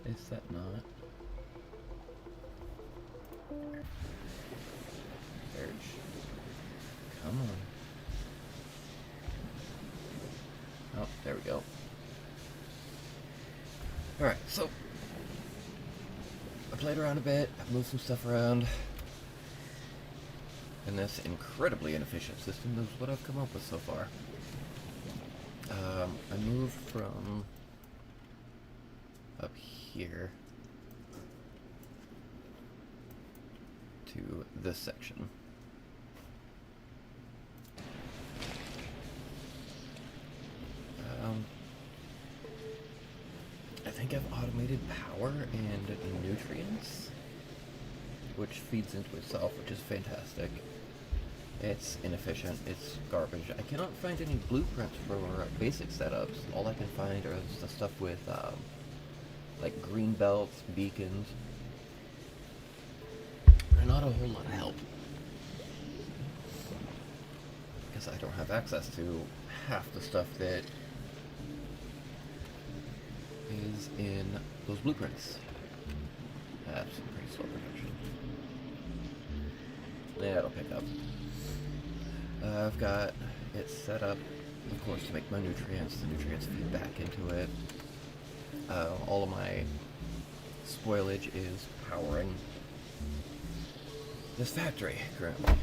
Is that not? Urge. Come on. Oh, there we go. Alright, so I played around a bit, I've moved some stuff around, and this incredibly inefficient system is what I've come up with so far. I moved from up here to this section. I think I've automated power and nutrients, which feeds into itself, which is fantastic. It's inefficient, it's garbage. I cannot find any blueprints for basic setups. All I can find are the stuff with like green belts, beacons. They're not a whole lot of help, because I don't have access to half the stuff that is in those blueprints. That's some pretty slow production. Yeah, it'll pick up. I've got it set up, of course, to make my nutrients. The nutrients feed back into it. All of my spoilage is powering this factory currently.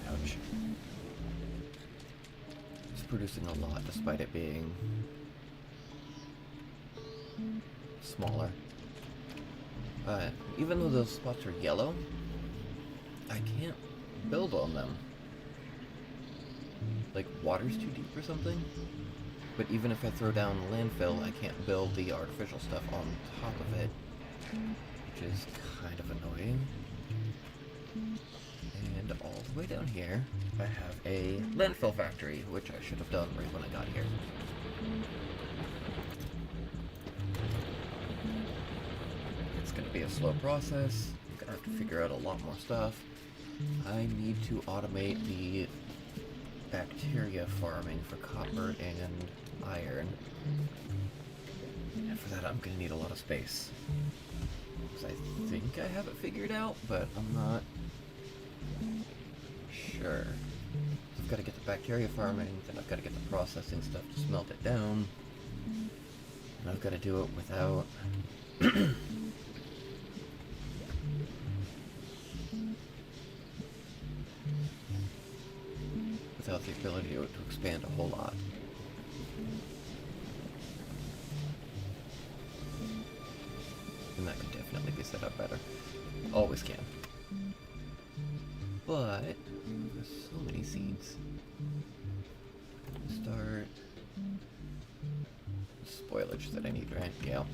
Ouch. It's producing a lot despite it being smaller. Even though those spots are yellow, I can't build on them. Like, water's too deep or something? But even if I throw down landfill, I can't build the artificial stuff on top of it, which is kind of annoying. And all the way down here, I have a landfill factory, which I should have done right when I got here. It's going to be a slow process. I'm going to have to figure out a lot more stuff. I need to automate the bacteria farming for copper and iron. And for that, I'm going to need a lot of space. Because I think I have it figured out, but I'm not sure. So I've got to get the bacteria farming, then I've got to get the processing stuff to smelt it down. And I've got to do it without without the ability to expand a whole lot. And that could definitely be set up better. Always can. But there's so many seeds. Start spoilage that I need, right? Yeah.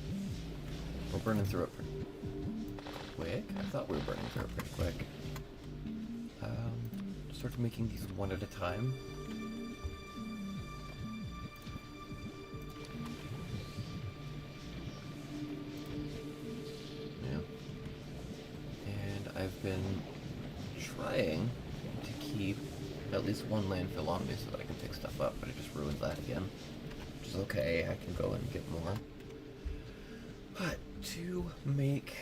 We're burning through it pretty quick. I thought we were burning through it pretty quick. Start making these one at a time. Yeah. And I've been trying to keep at least one landfill on me so that I can pick stuff up, but it just ruins that again. Which is okay, I can go and get more. But to make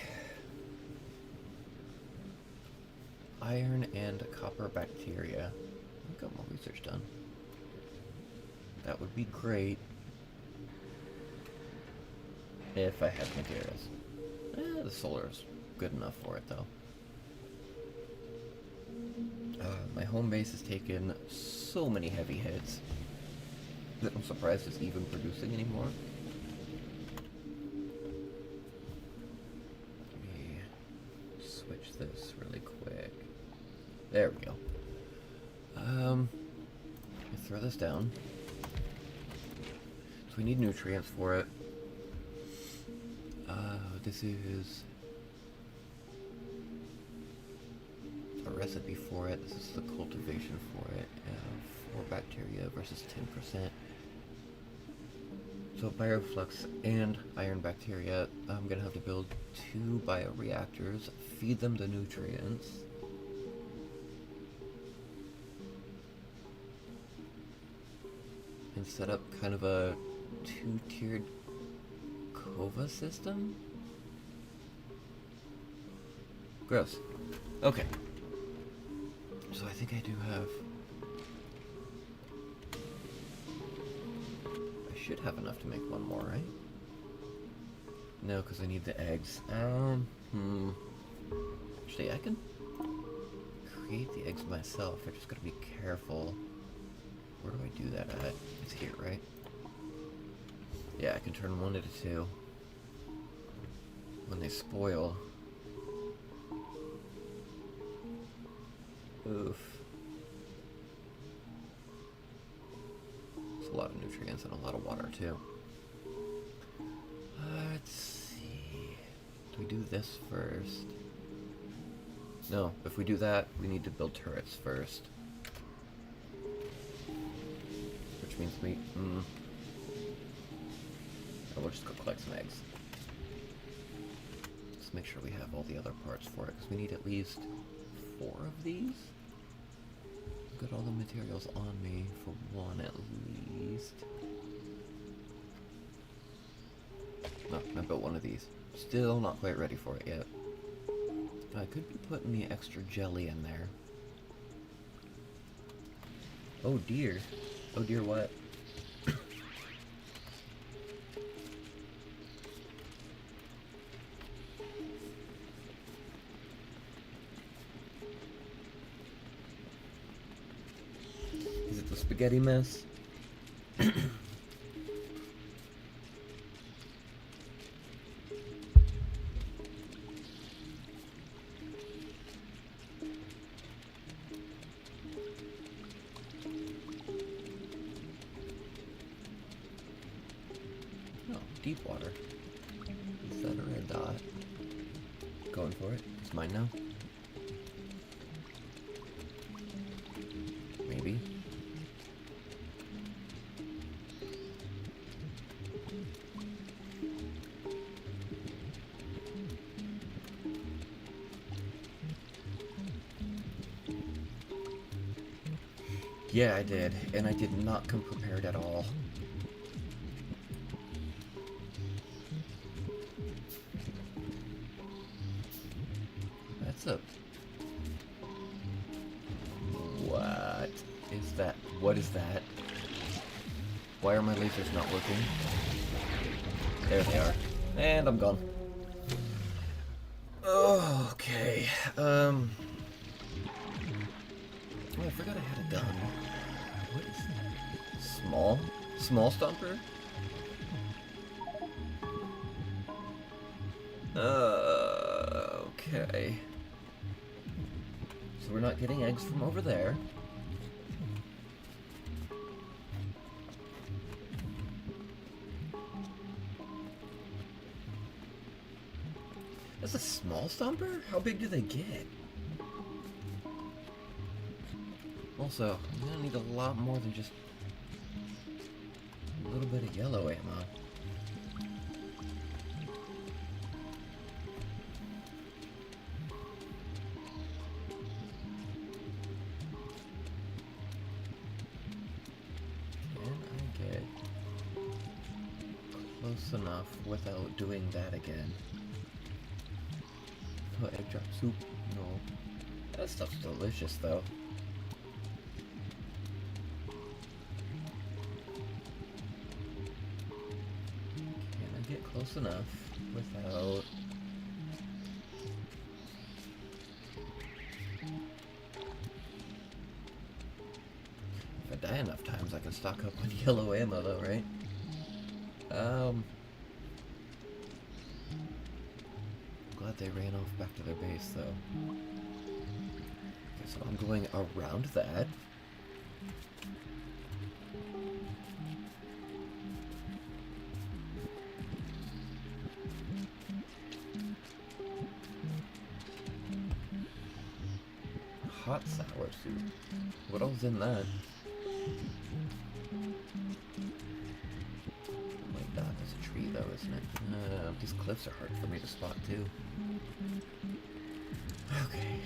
iron and copper bacteria, I've got more research done. That would be great if I had materials. The solar is good enough for it though. My home base has taken so many heavy hits that I'm surprised it's even producing anymore. Let me switch this really quick. There we go. Throw this down. So we need nutrients for it. This is a recipe for it. This is the cultivation for it. 4 bacteria versus 10%. So bioflux and iron bacteria. I'm gonna have to build 2 bioreactors, feed them the nutrients. And set up kind of a 2-tiered Kova system. Gross. Okay. So I think I do have... I should have enough to make one more, right? No, because I need the eggs. Actually, I can create the eggs myself. I just gotta be careful. Where do I do that at? It's here, right? Yeah, I can turn one into two. When they spoil. Oof. It's a lot of nutrients and a lot of water, too. Let's see. Do we do this first? No, if we do that, we need to build turrets first. Which means oh, we'll just go collect some eggs. Let's make sure we have all the other parts for it, because we need at least 4 of these. Got all the materials on me for one at least. No, I built one of these. Still not quite ready for it yet. I could be putting the extra jelly in there. Oh dear. Oh dear, what? Is it the spaghetti mess? Deep water. Is that a red dot? Going for it. It's mine now. Maybe. Yeah, I did, and I did not come prepared at all. What is that? What is that? Why are my lasers not working? There they are. And I'm gone. Okay. Oh, I forgot I had a gun. What is that? Small? Small stomper? Okay. So we're not getting eggs from over there. That's a small stomper? How big do they get? Also, I'm gonna need a lot more than just a little bit of yellow ammo. Enough without doing that again. Oh, egg drop soup. No. That stuff's delicious though. Can I get close enough without... If I die enough times I can stock up on yellow ammo though, right? Glad they ran off back to their base, though. Okay, so I'm going around that. Hot sour soup. What else is in that? Though, isn't it? These cliffs are hard for me to spot too. Okay.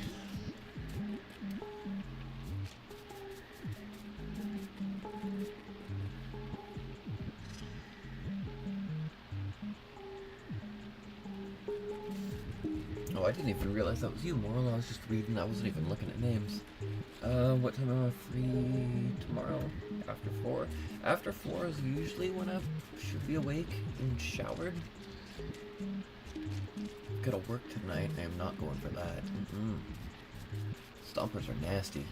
Oh, I didn't even realize that was you, Moral. I was just reading. I wasn't even looking at names. What time am I free tomorrow? After 4? After 4 is usually when I should be awake and showered. Gotta work tonight. I am not going for that. Stompers are nasty.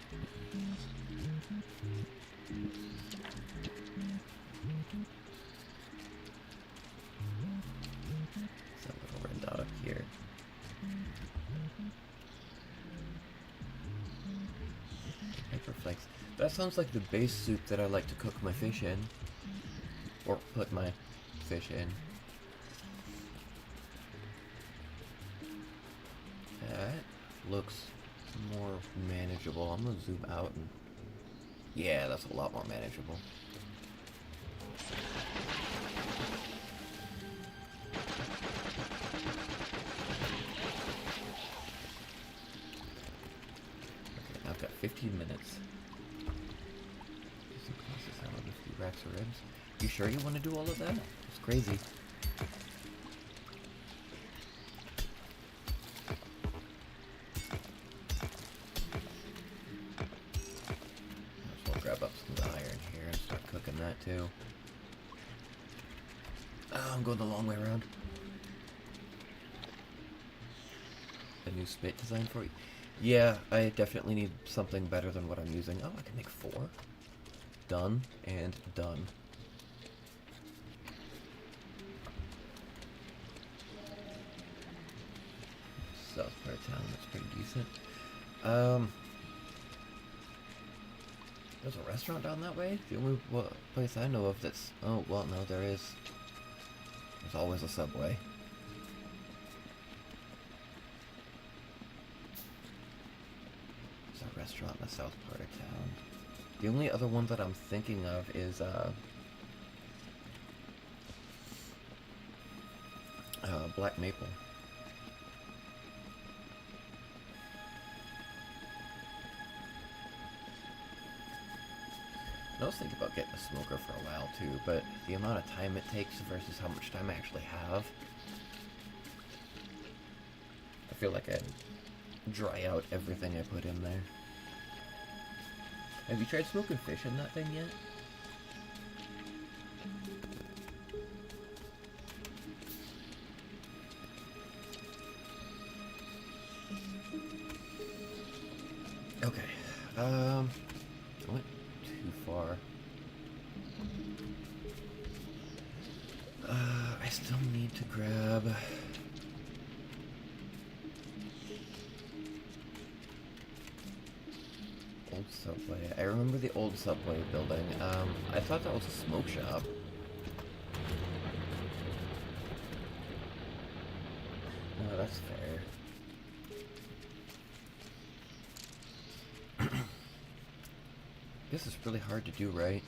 There's a little red dot up here. Hyperflex. That sounds like the base soup that I like to cook my fish in. Or put my fish in. That looks more manageable. I'm gonna zoom out and... yeah, that's a lot more manageable. Okay, I've got 15 minutes. Some classes, I love a few racks of ribs. You sure you want to do all of that? It's crazy. Grab up some of the iron here and start cooking that too. Oh, I'm going the long way around. A new spit design for you? Yeah, I definitely need something better than what I'm using. Oh, I can make 4. Done and done. South part of town, that's pretty decent. There's a restaurant down that way? The only place I know of that's... oh, well, no, there is. There's always a Subway. There's a restaurant in the south part of town. The only other one that I'm thinking of is, Black Maple. I was thinking about getting a smoker for a while too, but the amount of time it takes versus how much time I actually have, I feel like I'd dry out everything I put in there. Have you tried smoking fish in that thing yet? Okay, I went too far. I still need to grab... old Subway. I remember the old Subway building. I thought that was a smoke shop. No, that's fair. This is really hard to do, right?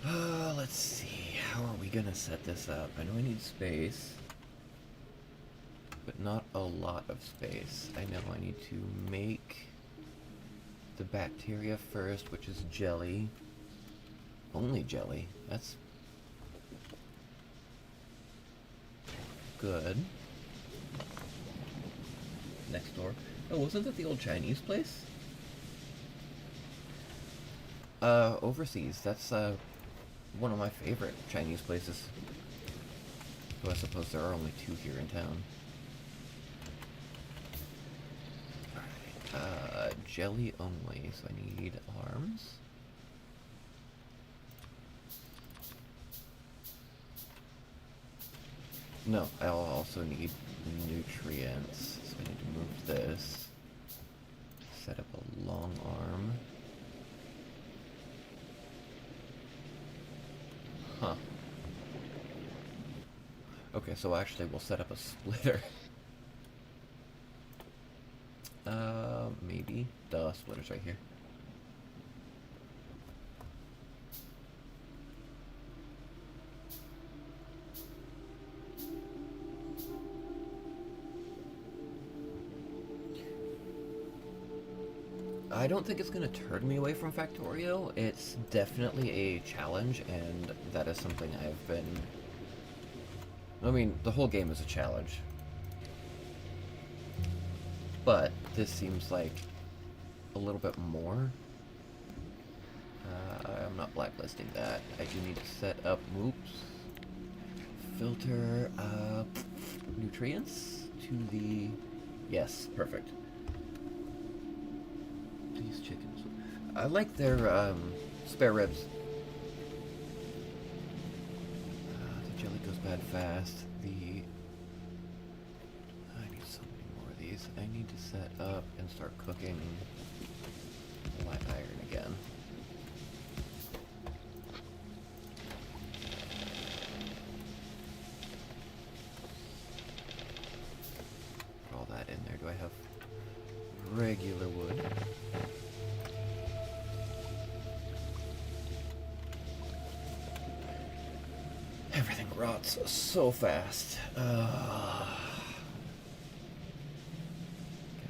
Let's see. How are we gonna set this up? I know I need space, but not a lot of space. I know I need to make the bacteria first, which is jelly. Only jelly. That's good. Next door. Oh, wasn't that the old Chinese place? Overseas. That's, one of my favorite Chinese places. So I suppose there are only 2 here in town. Alright, jelly only, so I need arms. No, I'll also need nutrients, so I need to move this. Set up a long arm. Huh. Okay, so actually we'll set up a splitter. Maybe. Duh, splitter's right here. I don't think it's going to turn me away from Factorio. It's definitely a challenge, and that is something I've been... I mean, the whole game is a challenge. but this seems like a little bit more. I'm not blacklisting that. I do need to set up, oops, filter nutrients to the, yes, perfect. These chickens, I like their spare ribs. The jelly goes bad fast. I need so many more of these. I need to set up and start cooking light iron again. Put all that in there. Do I have regular wood? Everything rots so fast. Okay,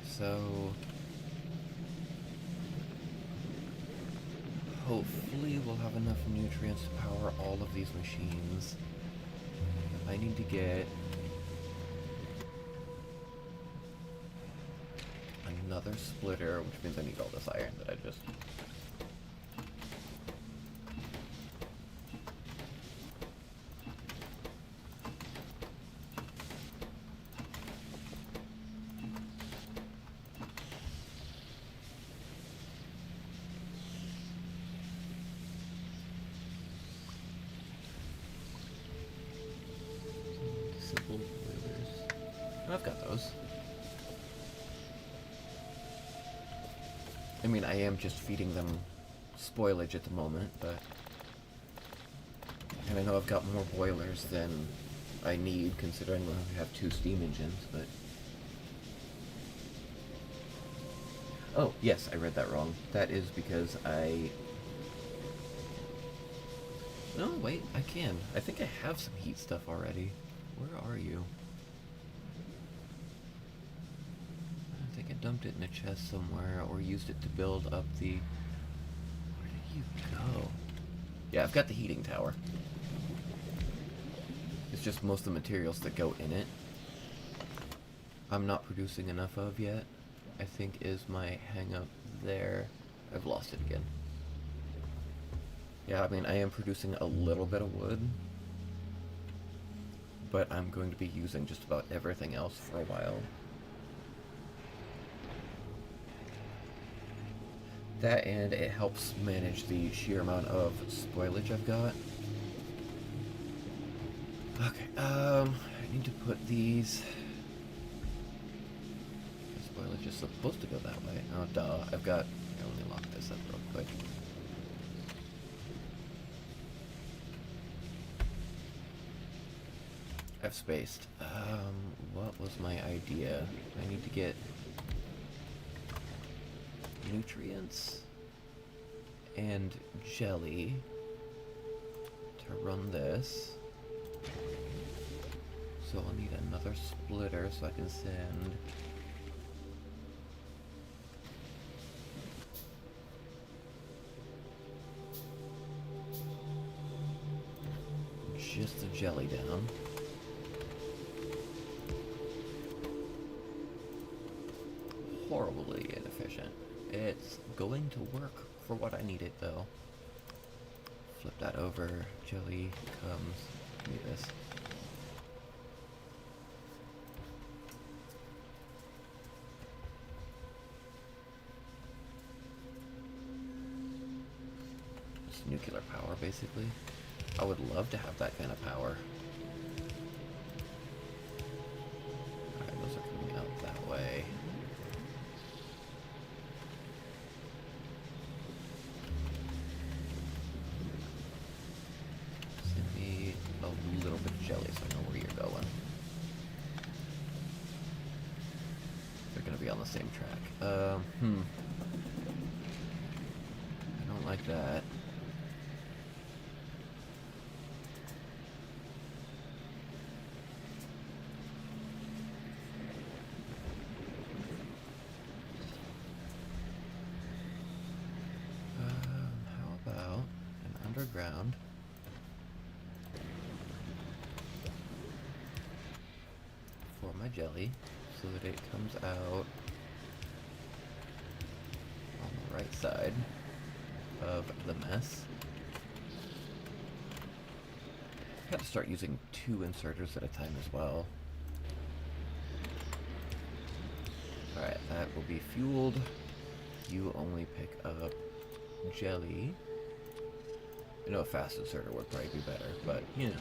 so hopefully we'll have enough nutrients to power all of these machines. I need to get another splitter, which means I need all this iron that I just... Simple boilers. I've got those. I mean, I am just feeding them spoilage at the moment, but... And I know I've got more boilers than I need, considering I have 2 steam engines, but... Oh, yes, I read that wrong. That is because I... No, wait, I can. I think I have some heat stuff already. Where are you? I think I dumped it in a chest somewhere, or used it to build up the... Where did you go? Yeah, I've got the heating tower. It's just most of the materials that go in it I'm not producing enough of yet, I think is my hang-up there. I've lost it again. Yeah, I mean, I am producing a little bit of wood, but I'm going to be using just about everything else for a while. That, and it helps manage the sheer amount of spoilage I've got. Okay, I need to put these... The spoilage is supposed to go that way. Oh, duh. I've got... Here, let me lock this up real quick. I've spaced. What was my idea? I need to get nutrients and jelly to run this. So I'll need another splitter so I can send just the jelly down. Horribly inefficient. It's going to work for what I need it though. Flip that over. Jelly comes. Give me this. It's nuclear power basically. I would love to have that kind of power. Alright, those are coming out that way. Jelly, so I know where you're going. They're gonna be on the same track. I don't like that. How about an underground? My jelly so that it comes out right side of the mess. I have to start using 2 inserters at a time as well. Alright, that will be fueled. You only pick up jelly. I know a fast inserter would probably be better, but, you know.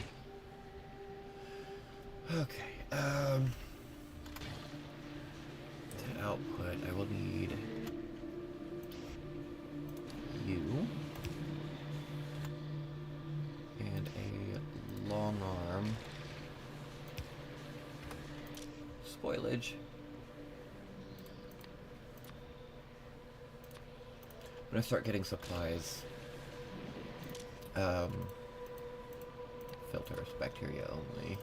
Okay, to output, I will need you and a long arm spoilage. When I start getting supplies, filters, bacteria only,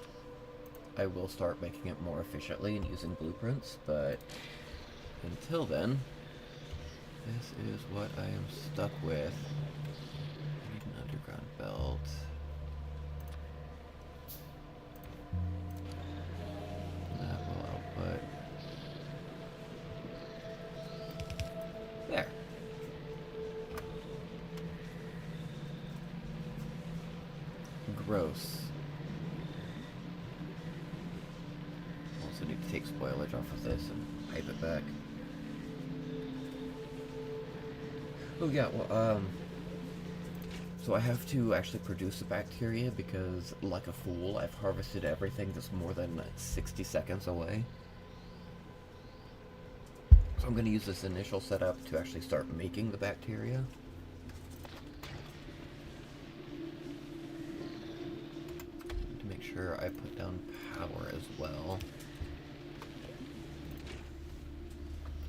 I will start making it more efficiently and using blueprints, but until then, this is what I am stuck with. I need an underground belt. That will output. There. Gross. Also need to take spoilage off of this and pipe it back. Oh yeah, well, so I have to actually produce the bacteria because, like a fool, I've harvested everything that's more than 60 seconds away. So I'm going to use this initial setup to actually start making the bacteria. To make sure I put down power as well.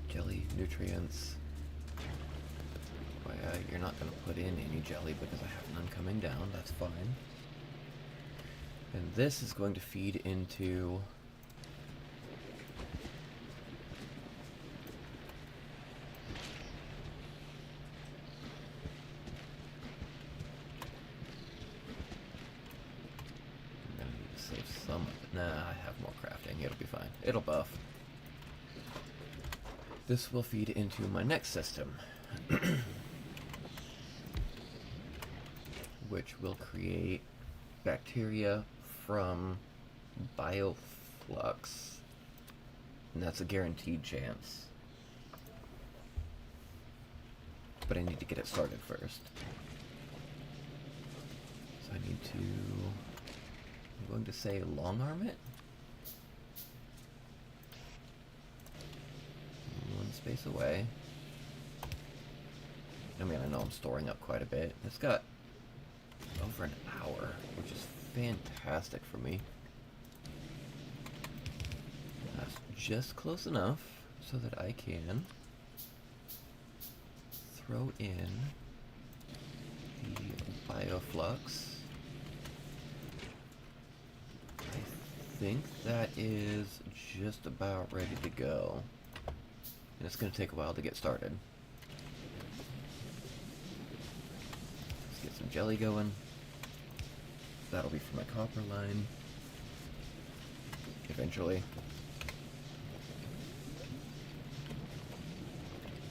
Jelly, nutrients. You're not going to put in any jelly because I have none coming down, that's fine. And this is going to feed into I'm going to need to save some of it. Nah, I have more crafting, it'll be fine. It'll buff. This will feed into my next system. Which will create bacteria from bioflux. And that's a guaranteed chance. But I need to get it started first. So I need to... I'm going to say long arm it. One space away. I mean, I know I'm storing up quite a bit. It's got over an hour, which is fantastic for me. That's just close enough so that I can throw in the bioflux. I think that is just about ready to go. And it's going to take a while to get started. Let's get some jelly going. That'll be for my copper line. Eventually.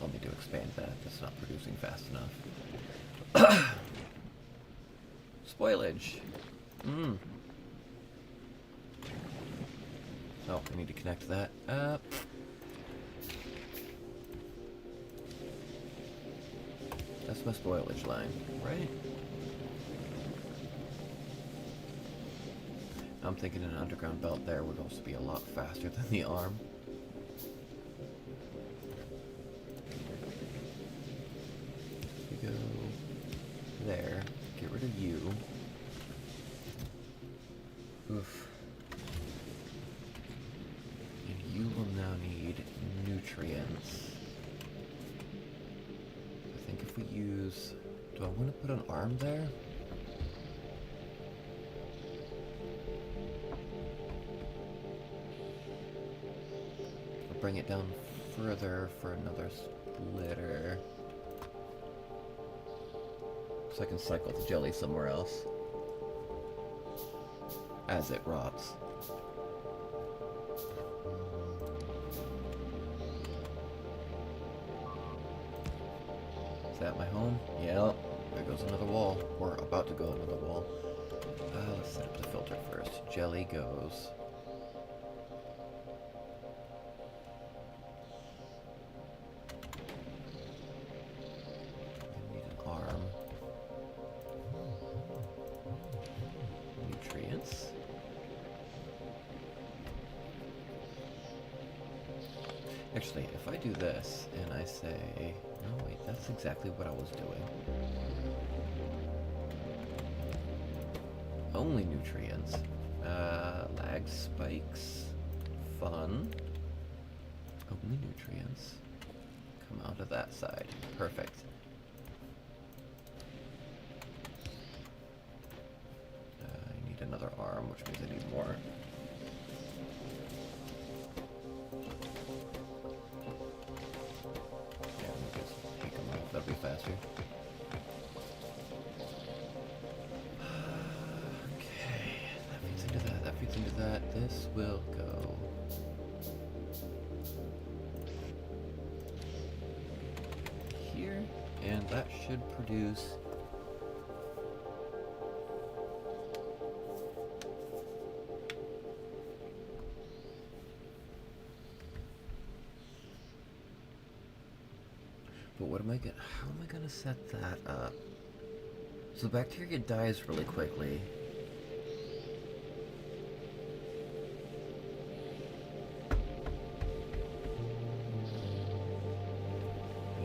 I'll need to expand that. That's not producing fast enough. Spoilage. Oh, I need to connect that up. That's my spoilage line, right? I'm thinking an underground belt there would also be a lot faster than the arm. If we go there, get rid of you. Oof. And you will now need nutrients. I think if we use... Do I want to put an arm there? Bring it down further for another splitter. So I can cycle the jelly somewhere else as it rots. Yeah, there goes another wall. We're about to go another wall. Let's set up the filter first. Jelly goes. I need an arm. Nutrients. Actually, if I do this and I say, no wait, that's exactly what I was doing. Only nutrients. Lag spikes. Fun. Only nutrients. Come out of that side. Perfect. I need another arm, which means I need more. Yeah, let me just take them off. That'll be faster. Into that, this will go here, and that should produce but what am I gonna, how am I gonna set that up? So the bacteria dies really quickly.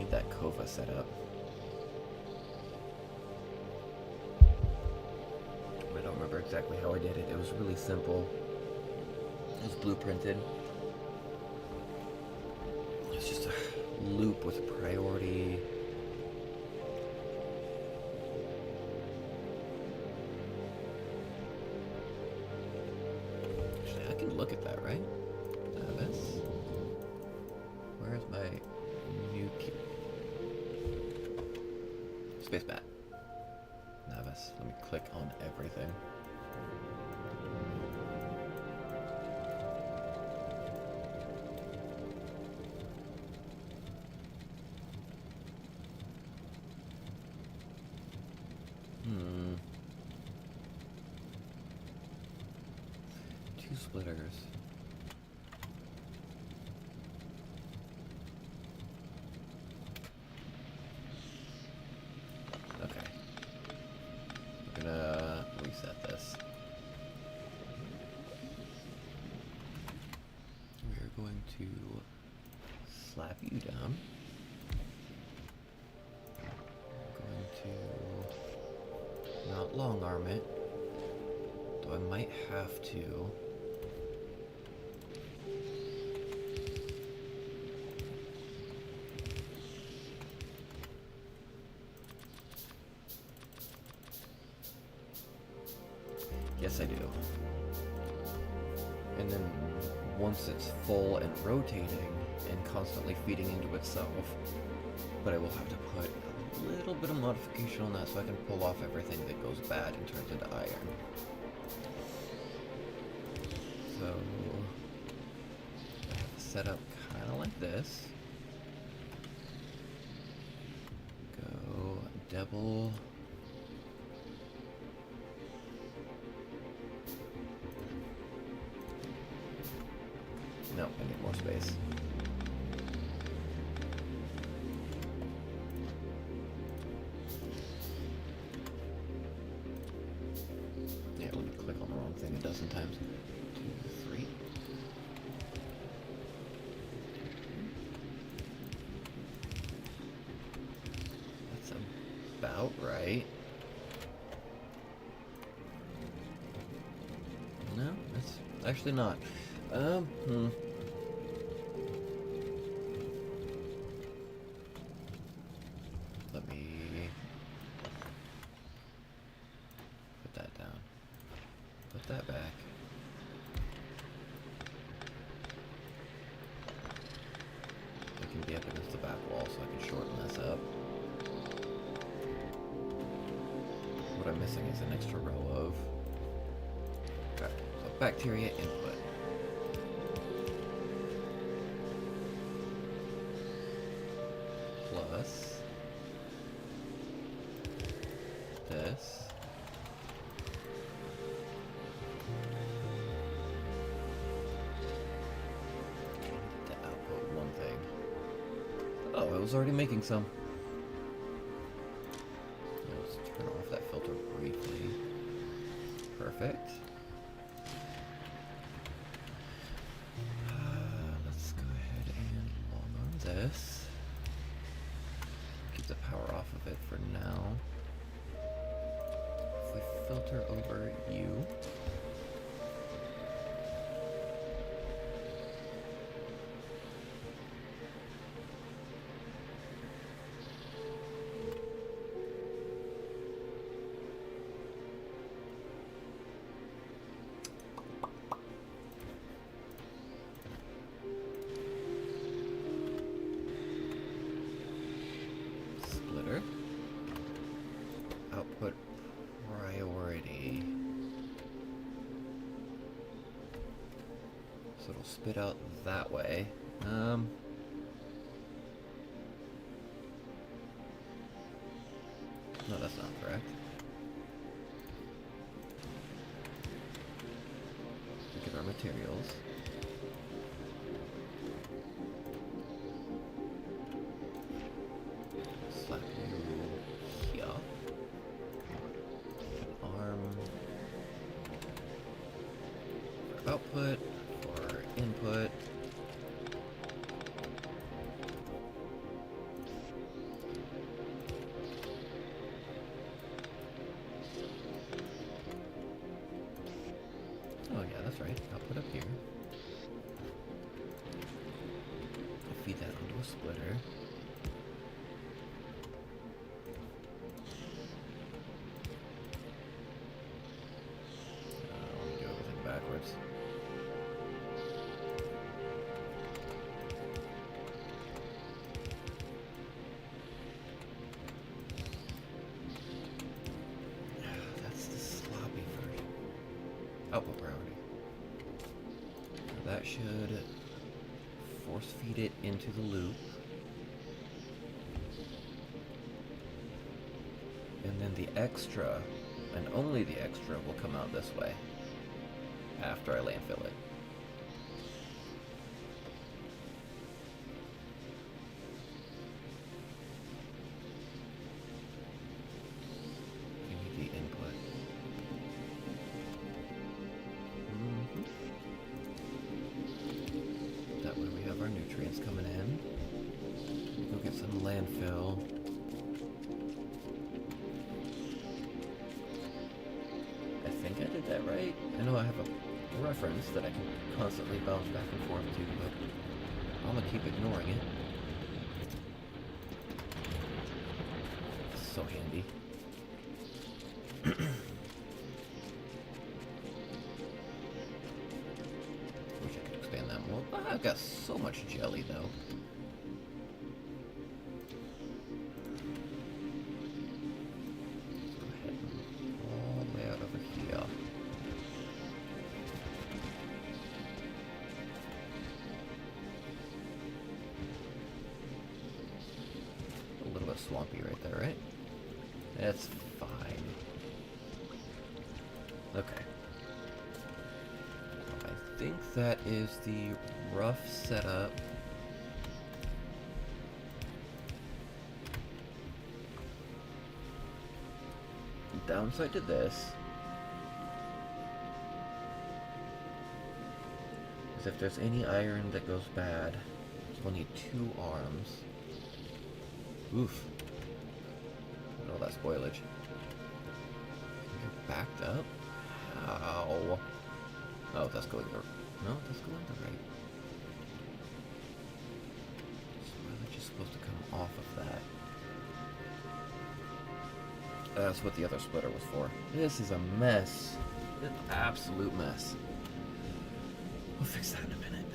That Kova set up. I don't remember exactly how I did it. It was really simple. It was blueprinted. It's just a loop with a priority. Actually, I can look at that, right? This. Where's my new key? Spacebat. Navis. Let me click on everything. Two splitters. Reset this. We're going to slap you down. Going to not long arm it, though I might have to. Yes, I do. And then once it's full and rotating and constantly feeding into itself, but I will have to put a little bit of modification on that so I can pull off everything that goes bad and turns into iron. So I have to set up kind of like this. Go double. No, I need more space. Yeah, let me click on the wrong thing a dozen times. 2, 3. That's about right. No, that's actually not. Let me put that down. Put that back. It can be up against the back wall so I can shorten this up. What I'm missing is an extra row of... Okay, so bacteria input. Plus this. To output one thing. Oh, I was already making some. Let's turn off that filter briefly. Perfect. Let's go ahead and log on this. Keep the power off of it for now. If we filter over you. Splitter. Output priority. So it'll spit out that way. No, that's not correct. Look at our materials. Slap you here. Arm. For output. For input. Oh yeah, that's right. Output up here. Feed that onto a splitter. Let me do everything backwards. That's the sloppy version. Output priority. That should force feed it into the loop. And then the extra, and only the extra, will come out this way after I landfill it. You need the input. That way we have our nutrients coming in. Go get some landfill. I think I did that right. I know I have a reference that I can constantly bounce back and forth to, but I'm gonna keep ignoring it. It's so handy. Wish I could expand that more. Ah, I've got so much jelly though. Let's go ahead and all the way out over here. A little bit swampy right there, right? That's fine. Okay. I think that is the rough setup. Downside to this is if there's any iron that goes bad, we'll need 2 arms. Oof. Oh, that's spoilage. You're backed up? How? Oh, that's going the... No, that's going the right. Spoilage is supposed to come off of that. That's what the other splitter was for. This is a mess. An absolute mess. We'll fix that in a minute.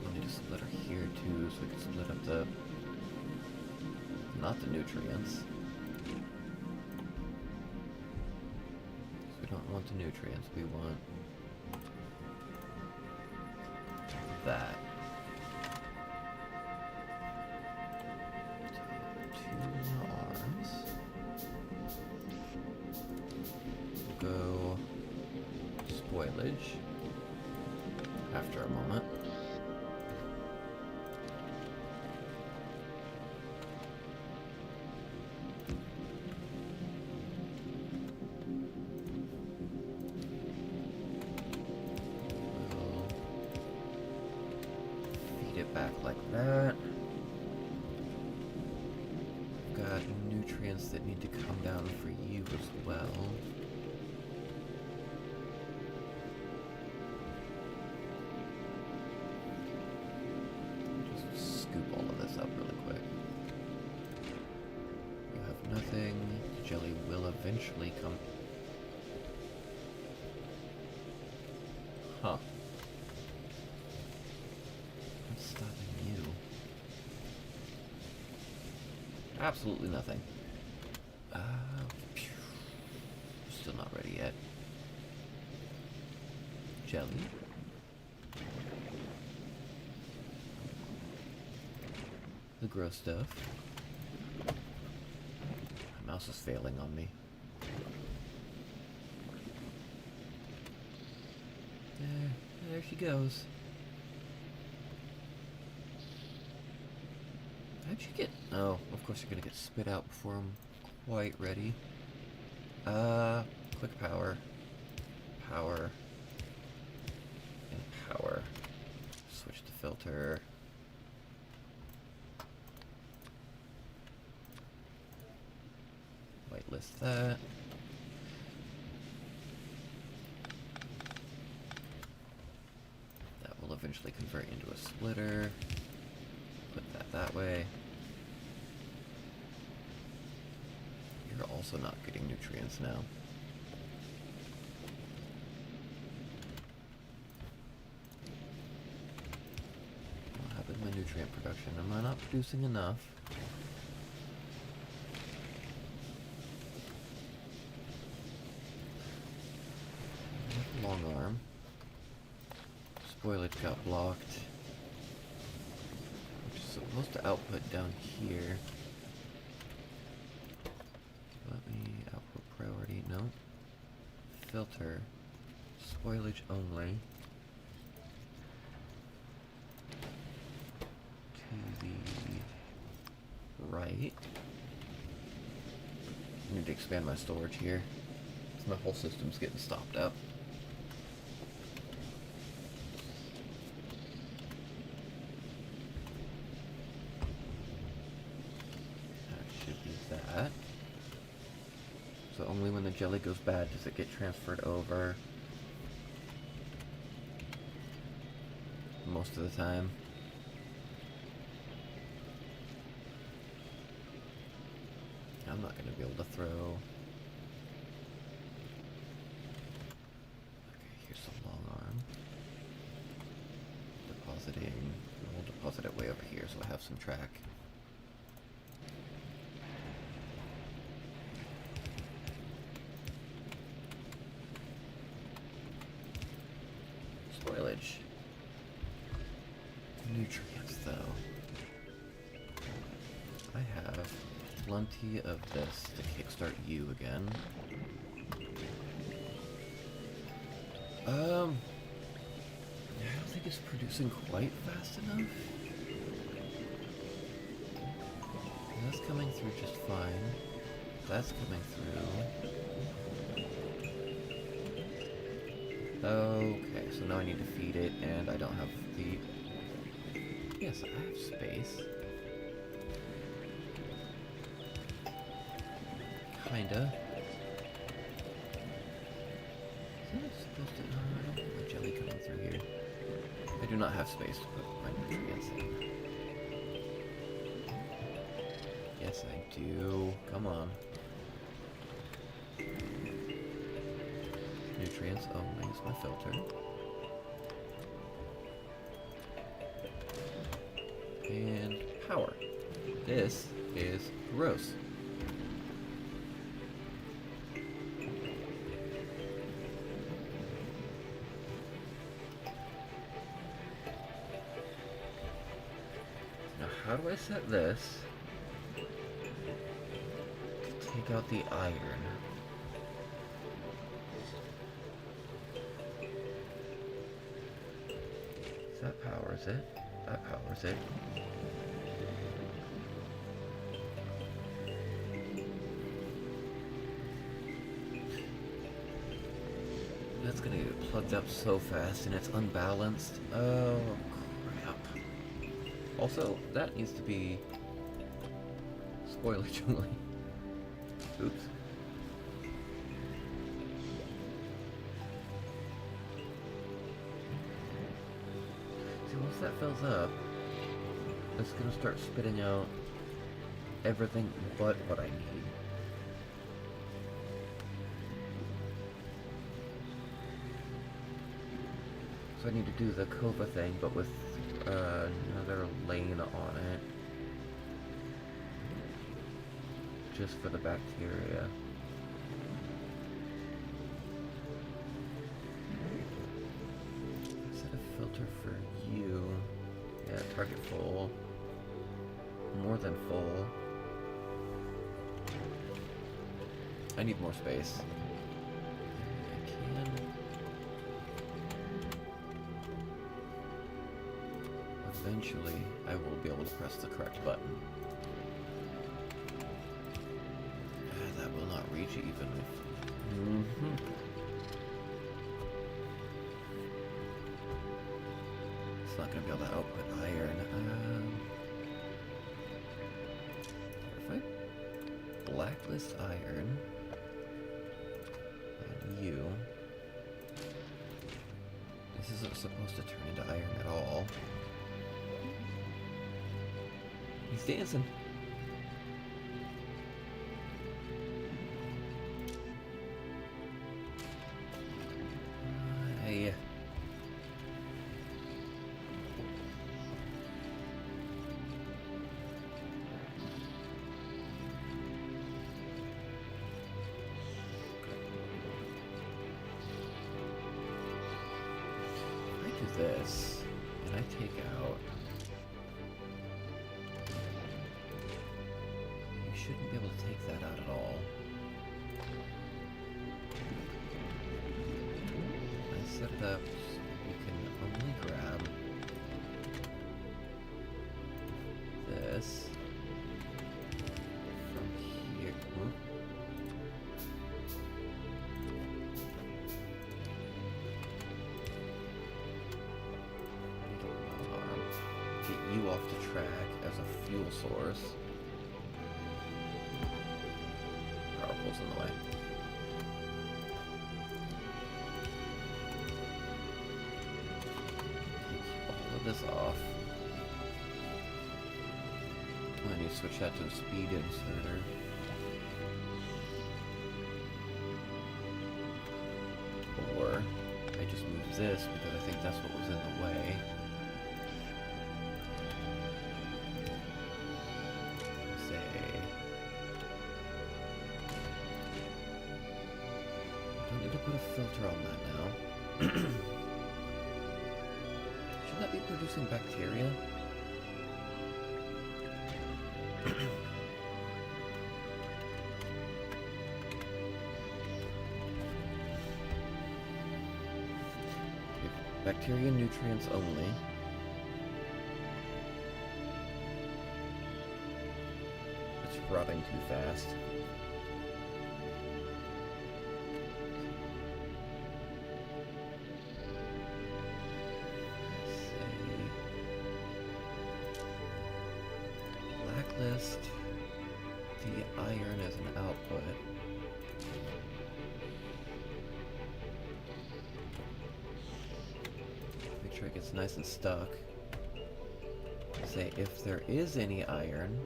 We'll need a splitter here too, so we can split up the... not the nutrients. We don't want the nutrients, we want that. spoilage after a moment. We'll feed it back like that. We've got nutrients that need to come down for you as well. All of this up really quick. You have nothing. Jelly will eventually come. Huh. What's stopping you? Absolutely nothing. Phew. Still not ready yet. Jelly. The gross stuff. My mouse is failing on me. There she goes. How'd you get... Oh, of course you're gonna get spit out before I'm quite ready. Quick power. Power. And power. Switch to filter. Whitelist that. That will eventually convert into a splitter. Put that way. You're also not getting nutrients now. What happened to my nutrient production? Am I not producing enough? Long arm. Spoilage got blocked. Which is supposed to output down here. Let me output priority. No. Filter. Spoilage only. To the right. I need to expand my storage here. My whole system's getting stopped up. That. So only when the jelly goes bad does it get transferred over. Most of the time. I'm not going to be able to throw. Okay, here's the long arm. Depositing. We'll deposit it way over here so I have some track. Spoilage. Nutrients, though. I have plenty of this to kickstart you again. I don't think it's producing quite fast enough. That's coming through just fine. That's coming through. Okay, so now I need to feed it, and I don't have the... Yes, I have space. Kinda. Isn't it supposed to... No, I don't have my jelly coming through here. I do not have space to put my nutrients in. Yes, I do. Come on. Nutrients only is my filter. And power. This is gross. Now how do I set this to take out the iron? That powers it. That powers it. That's gonna get plugged up so fast and it's unbalanced. Oh, crap. Also, that needs to be spoilage only. Oops. See, once that fills up, it's gonna start spitting out everything but what I need. So I need to do the Kova thing, but with another lane on it. Just for the bacteria. Set a filter for you. Yeah, target full. More than full. I need more space. I can. Eventually, I will be able to press the correct button. That will not reach even if... It's not going to be able to output iron. If I blacklist iron on you, this isn't supposed to turn into iron at all. He's dancing. Hey. I do this, and I take out... You shouldn't be able to take that out at all. I set it up so we can only grab this from here. Get you off the track as a fuel source. Power pole's in the way. Take all of this off. I need to switch that to a speed inserter. Or I just move this because I think that's what was in the way. Put a filter on that now. Should that be producing bacteria? Bacteria nutrients only. It's rotting too fast. List the iron as an output. Make sure it gets nice and stuck. Say if there is any iron,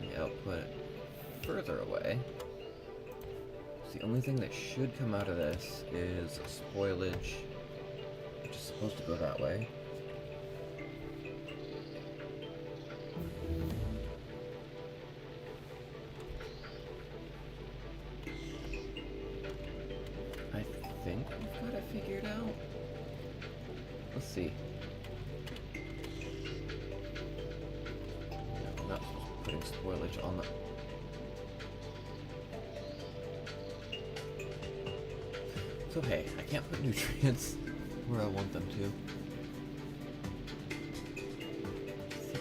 the output further away. So the only thing that should come out of this is spoilage, which is supposed to go that way. I think we've got it figured out. Let's see. No, I'm not putting spoilage on the... So hey, I can't put nutrients where I want them to.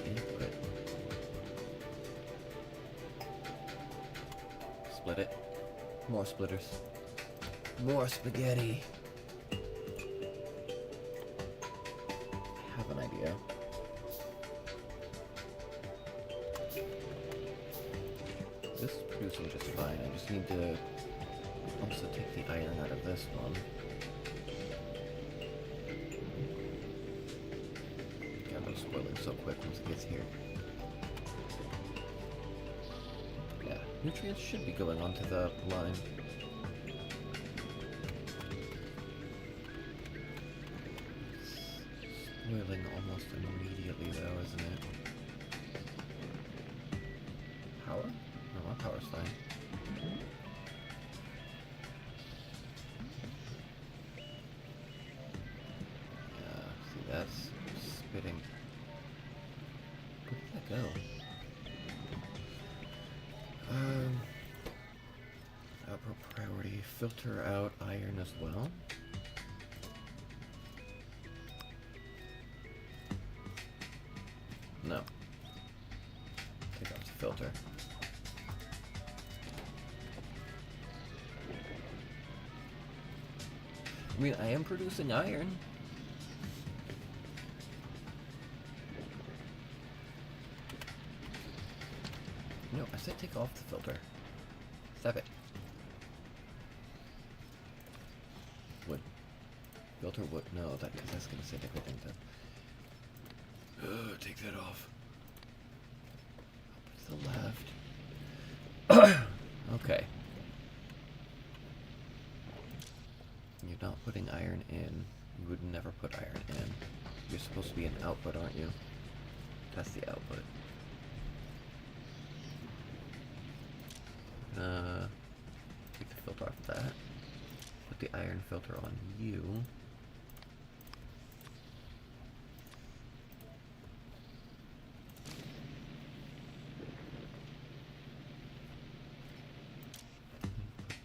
Input. Split it. More splitters. More spaghetti. I have an idea. This is producing just fine. I just need to also take the iron out of this one. God, it's spoiling so quick once it gets here. Yeah, nutrients should be going onto the line. Spoiling almost immediately though, isn't it? Power? No, my power's fine. Yeah, see, that's spitting. Where did that go? Output priority. Filter out iron as well. No. Take off the filter. I mean, I am producing iron. No, I said take off the filter. Stop it. Wood. Filter wood. No, that's gonna say everything then. Take that off. Up to the left. Okay. You're not putting iron in. You would never put iron in. You're supposed to be an output, aren't you? That's the output. Take the filter off of that. Put the iron filter on you.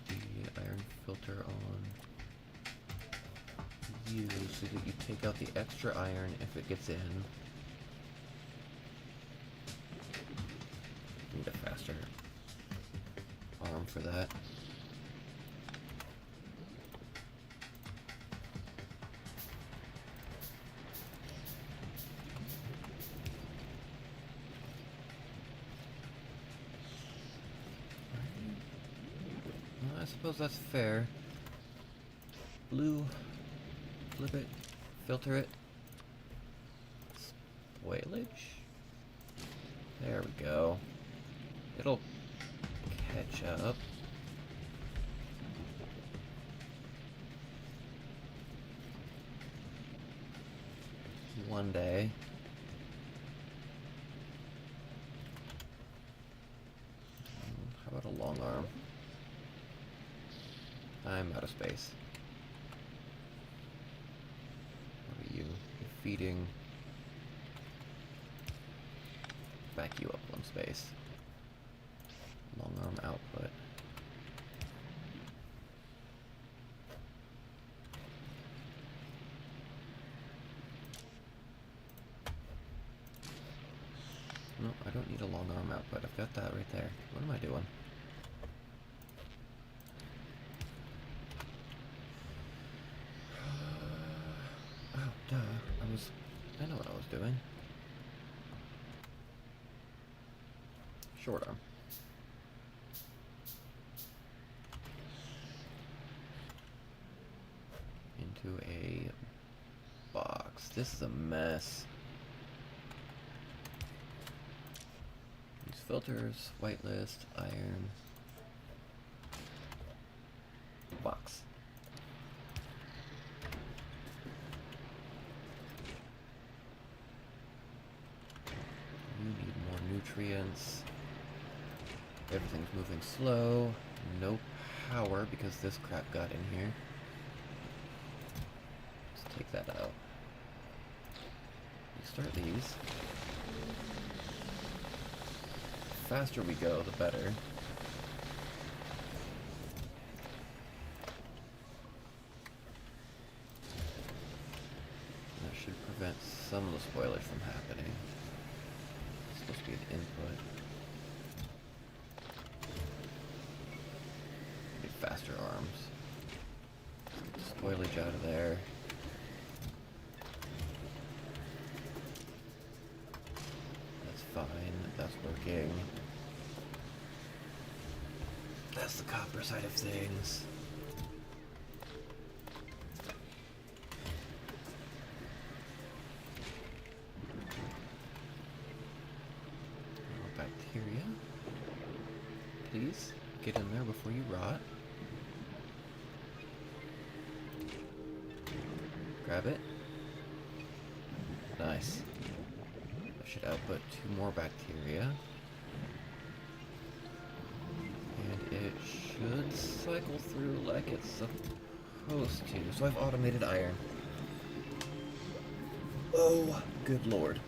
Put the iron filter on you so that you take out the extra iron if it gets in. Need a faster arm for that. Well, I suppose that's fair. Blue, flip it, filter it. Spoilage? There we go. It'll catch up. One day. How about a long arm? I'm out of space. What are you? You're feeding. Back you up one space. Long arm output. No, I don't need a long arm output. I've got that right there. What am I doing? Oh, duh. I know what I was doing. Short arm. Into a box. This is a mess. Use filters, whitelist, iron, box. You need more nutrients. Everything's moving slow. No power because this crap got in here. Let's take that out. Let's start these. The faster we go, the better. some of the spoilage from happening. It's supposed to be an input. Need faster arms. Get the spoilage out of there. That's fine. That's working. That's the copper side of things. Bacteria. Please, get in there before you rot. Grab it. Nice. That should output 2 more bacteria. And it should cycle through like it's supposed to. So I've automated iron. Oh, good lord.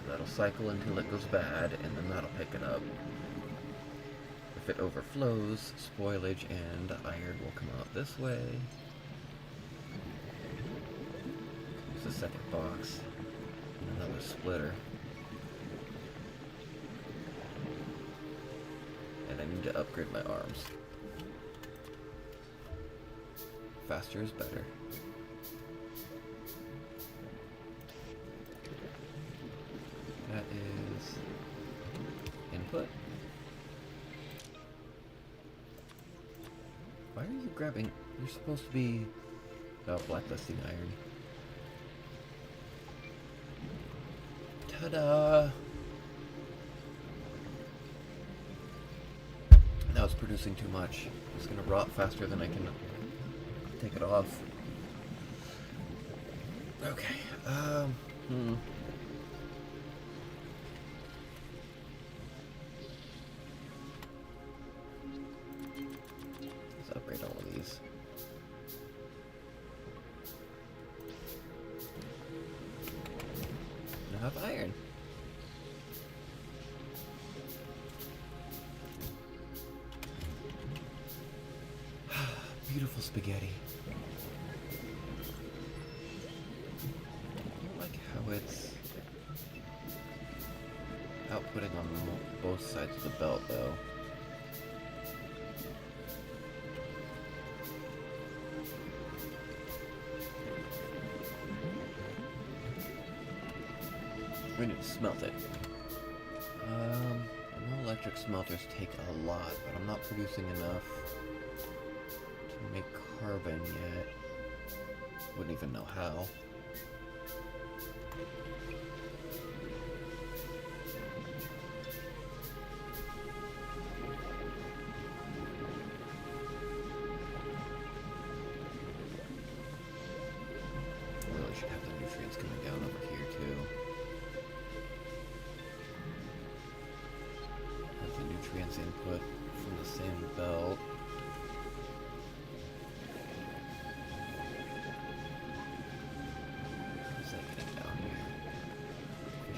That'll cycle until it goes bad, and then that'll pick it up. If it overflows, spoilage and iron will come out this way. Use the second box. And another splitter. And I need to upgrade my arms. Faster is better. That is input. Why are you grabbing? You're supposed to be blacklisting iron. Ta-da! Now it's producing too much. It's gonna rot faster than I can take it off. Okay. Let's upgrade all of these. Now have iron. Beautiful spaghetti. I don't like how it's outputting on both sides of the belt, though. We need to smelt it. I know electric smelters take a lot, but I'm not producing enough to make carbon yet. Wouldn't even know how. I really should have the nutrients coming down over here too. Have the nutrients input from the same belt.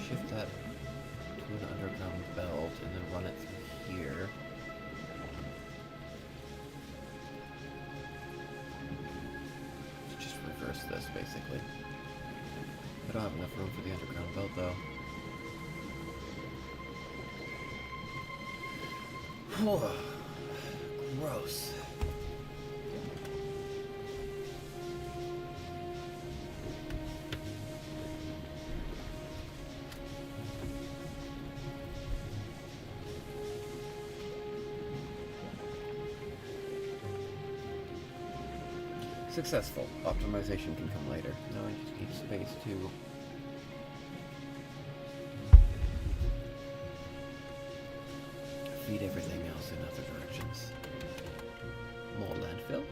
Shift that to an underground belt and then run it through here. Just reverse this, basically. I don't have enough room for the underground belt, though. Gross. Successful. Optimization can come later. Now I just need space to feed everything else in other directions. More landfill.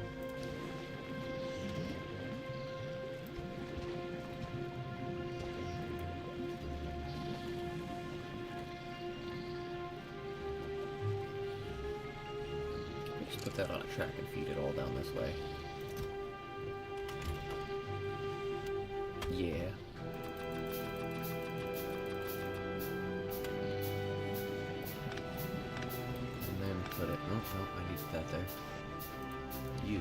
Just put that on a track and feed it all down this way. Yeah. put it? Oh, no, I needed that there. You.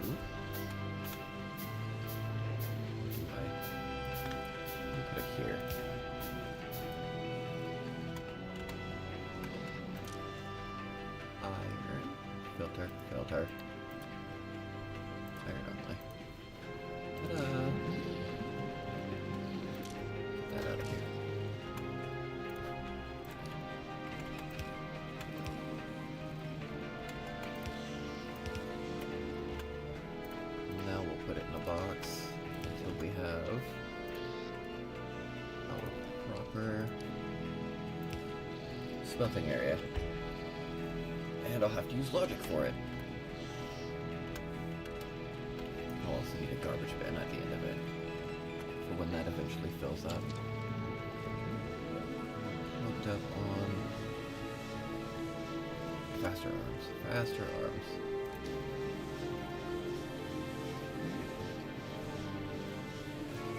Where do I put it here? Iron. Filter. Filter. Iron only. Ta-da! Get that out of here. Now we'll put it in a box until we have our proper smelting area. And I'll have to use logic for it. I'll also need a garbage bin at the end of it for when that eventually fills up. Hooked up on faster arms. Faster arms.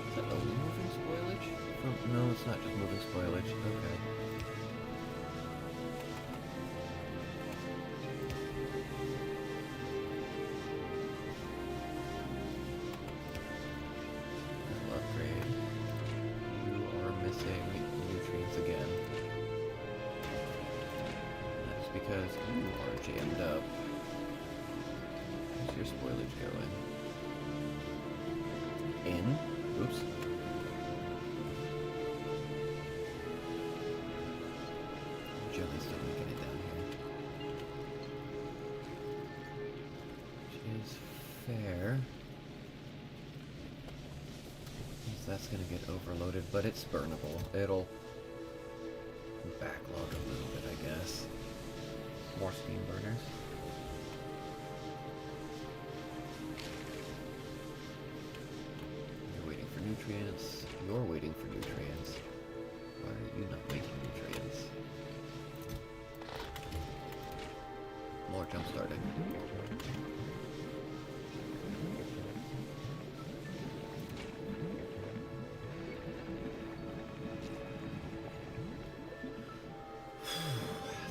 Is that only moving spoilage? No, it's not just moving spoilage. Okay. Because you are jammed up. Where's your spoilage going? In? Oops. Jelly's still making it down here. Which is fair. Means that's gonna get overloaded, but it's burnable. It'll backlog a little bit, I guess. More steam burners. You're waiting for nutrients. You're waiting for nutrients. Why are you not making nutrients? More jump starting.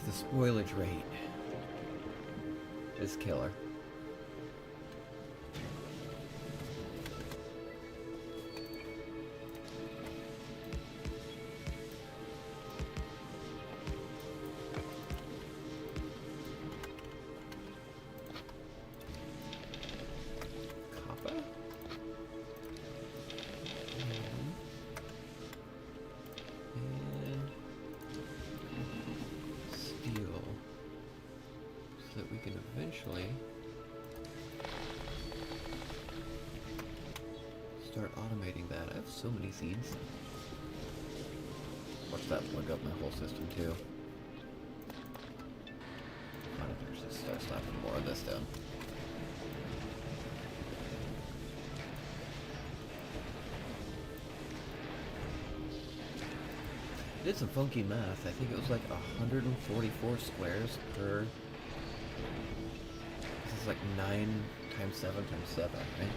The spoilage rate is killer. Copper? And steel. So that we can eventually start automating that. I have so many seeds. Watch that plug up my whole system too. Monitors just start slapping more of this down. I did some funky math. I think it was like 144 squares per. This is like 9 times 7 times 7, right?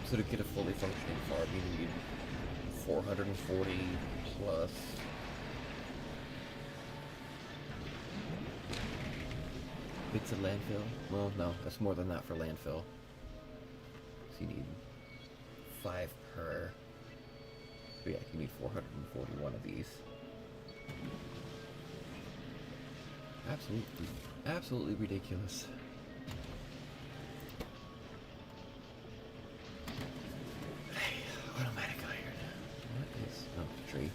So to get a fully functioning farm, you need 440 plus. Bits of landfill? Well, no, that's more than that for landfill. So you need 5 per. But yeah, you need 441 of these. Absolutely ridiculous. Hey, automatic iron. What is... oh, tree.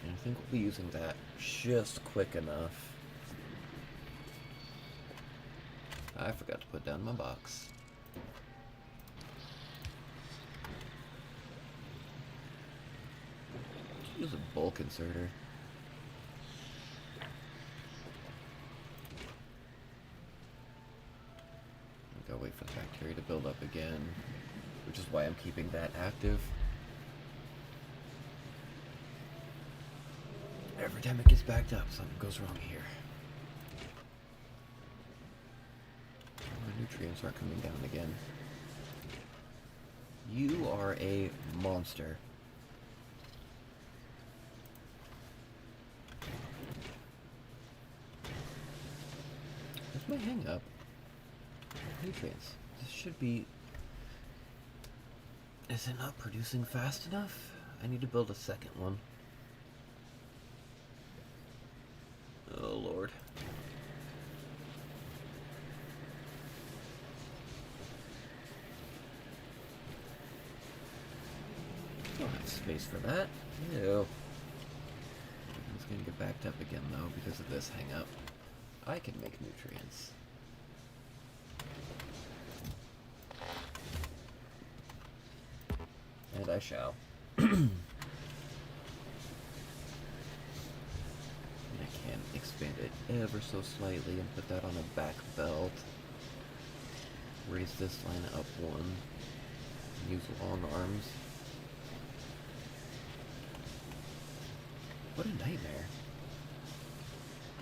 And I think we'll be using that just quick enough. I forgot to put down my box. Use a bulk inserter. Gotta wait for the bacteria to build up again, which is why I'm keeping that active. Every time it gets backed up, something goes wrong here. My nutrients aren't coming down again. You are a monster. What's my hang up? Nutrients. This should be... Is it not producing fast enough? I need to build a second one. Oh, Lord. Don't have space for that. Ew. It's gonna get backed up again, though, because of this hang up. I can make nutrients. And I shall. And I can expand it ever so slightly and put that on a back belt. Raise this line up one. Use long arms. What a nightmare.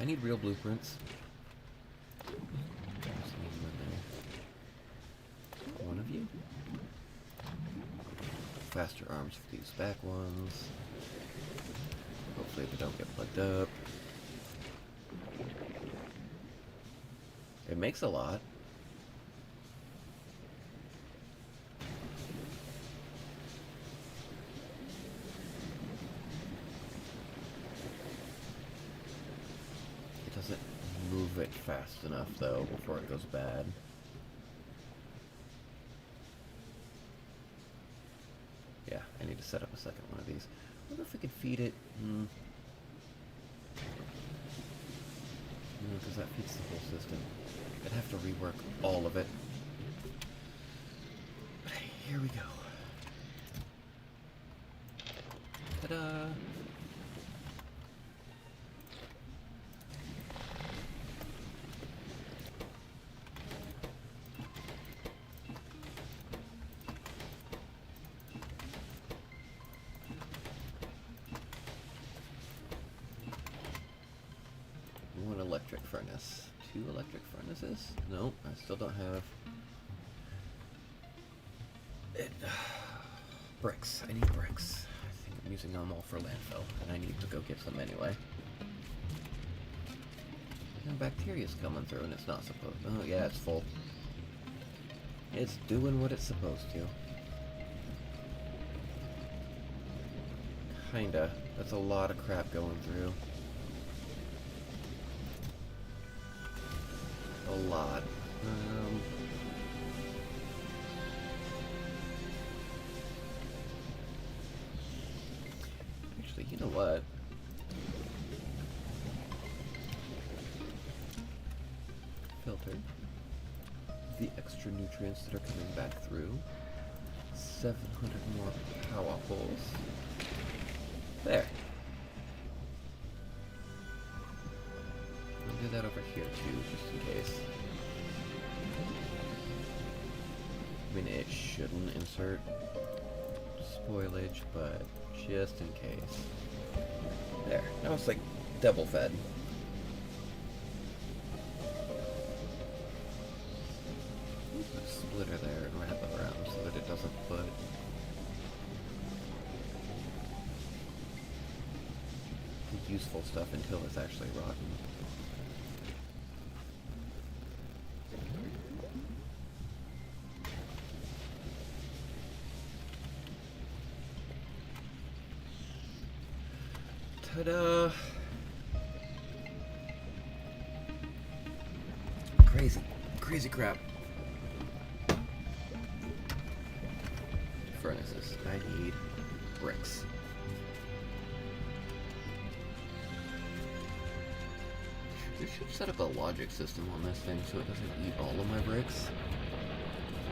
I need real blueprints. One of you. Faster arms for these back ones. Hopefully they don't get plugged up. It makes a lot. It doesn't move it fast enough though before it goes bad. Yeah, I need to set up a second one of these. I wonder if we could feed it. No, because that feeds the whole system. I'd have to rework all of it. But hey, here we go. Ta-da! One electric furnace. 2 electric furnaces? Nope, I still don't have it. Bricks. I need bricks. I think I'm using them all for landfill, and I need to go get some anyway. And bacteria's coming through, and it's not supposed. Oh yeah, it's full. It's doing what it's supposed to. Kinda. That's a lot of crap going through. A lot. Actually, you know what? Filter the extra nutrients that are coming back through. 700 more power poles. There. I'll do that over here too, just in case. I mean, it shouldn't insert spoilage, but just in case. There. Now it's like double fed. Put a splitter there and wrap it around so that it doesn't put the useful stuff until it's actually rotten. Ta-da! Crazy. Crazy crap. Furnaces. I need bricks. I should set up a logic system on this thing so it doesn't eat all of my bricks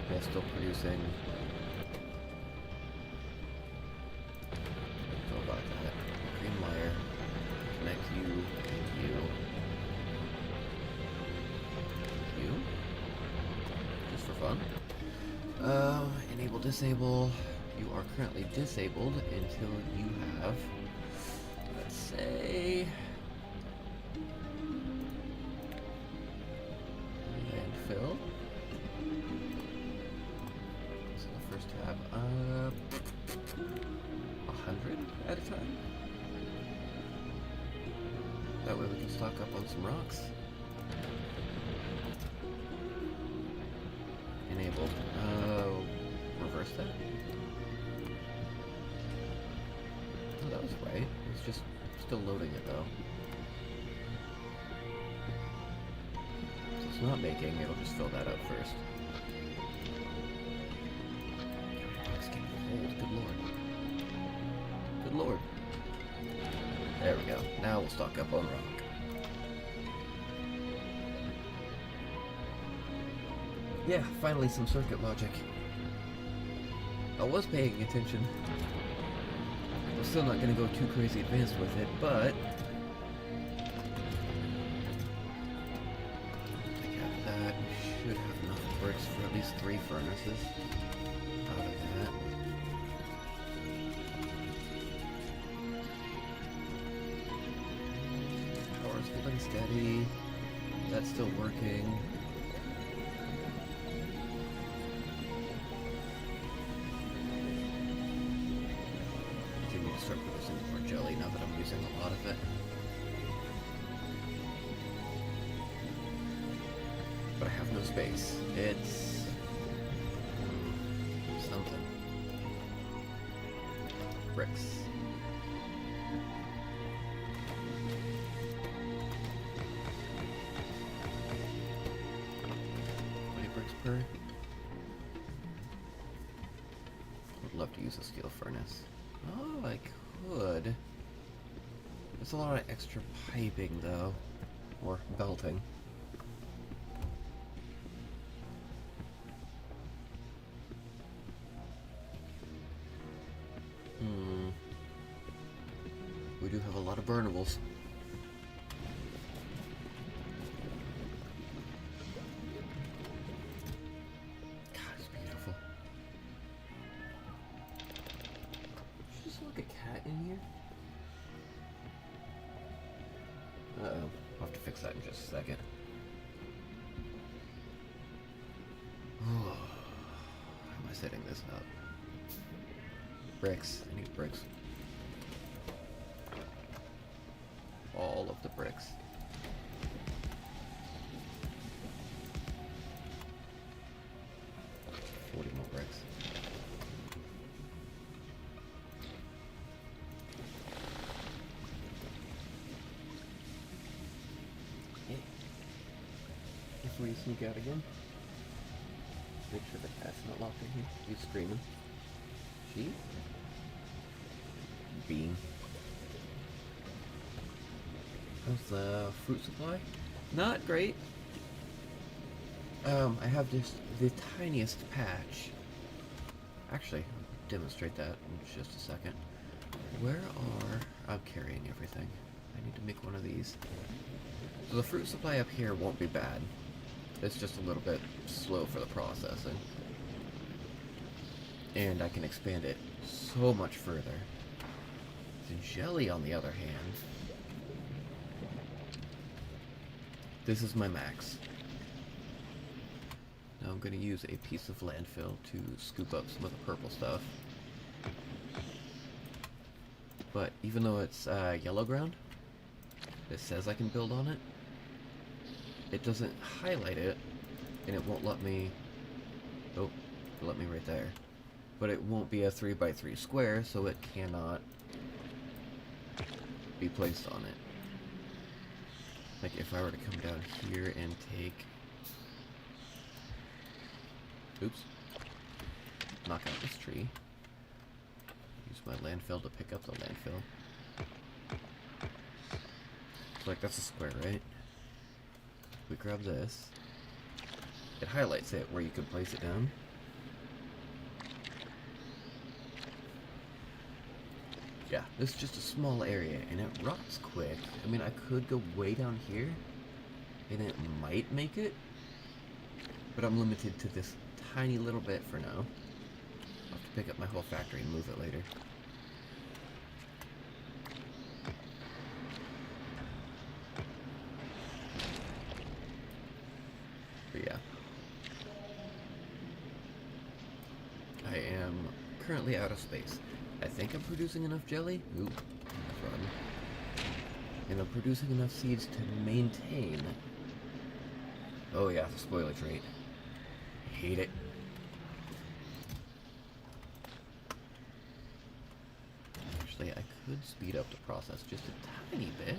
while still producing. Go about that. Green wire. Connect you and you. You? Just for fun. Enable, disable. You are currently disabled until you have, let's say, landfill. So the first tab 100 at a time. That way we can stock up on some rocks. Enabled. Reverse that. Oh, that was right. It's just still loading it though. So it's not making, it'll just fill that up first. It's getting cold, good lord. Good lord. There we go. Now we'll stock up on rock. Yeah, finally some circuit logic. I was paying attention. I'm still not going to go too crazy advanced with it, but I got that. We should have enough bricks for at least 3 furnaces out of that. Power's holding steady. That's still working. Start producing more jelly now that I'm using a lot of it. But I have no space. It's something. Bricks. Bricks per? Would love to use a steel furnace. Oh, I could. There's a lot of extra piping, though. Or belting. We do have a lot of burnables. God, it's beautiful. Look a cat in here? Uh-oh. I'll have to fix that in just a second. How am I setting this up? Bricks. I need bricks. All of the bricks. More bricks. Before you sneak out again, make sure the cat's not locked in here. He's screaming. She? Bean. How's the fruit supply? Not great. I have just the tiniest patch. Actually, I'll demonstrate that in just a second. Where are... I'm carrying everything. I need to make one of these. So the fruit supply up here won't be bad. It's just a little bit slow for the processing. And I can expand it so much further. The jelly, on the other hand, this is my max. Now I'm going to use a piece of landfill to scoop up some of the purple stuff. But even though it's yellow ground, it says I can build on it. It doesn't highlight it, and it won't let me... Oh, it let me right there. But it won't be a 3x3 square, so it cannot be placed on it. Like if I were to come down here and take... Oops. Knock out this tree. Use my landfill to pick up the landfill. So like that's a square, right? We grab this. It highlights it where you can place it down. Yeah, this is just a small area and it rots quick. I mean, I could go way down here and it might make it, but I'm limited to this tiny little bit for now. I'll have to pick up my whole factory and move it later. But yeah. I am out of space. I think I'm producing enough jelly. Oop, that's rotten. And I'm producing enough seeds to maintain. Oh yeah, the spoilage rate. Hate it. Actually, I could speed up the process just a tiny bit.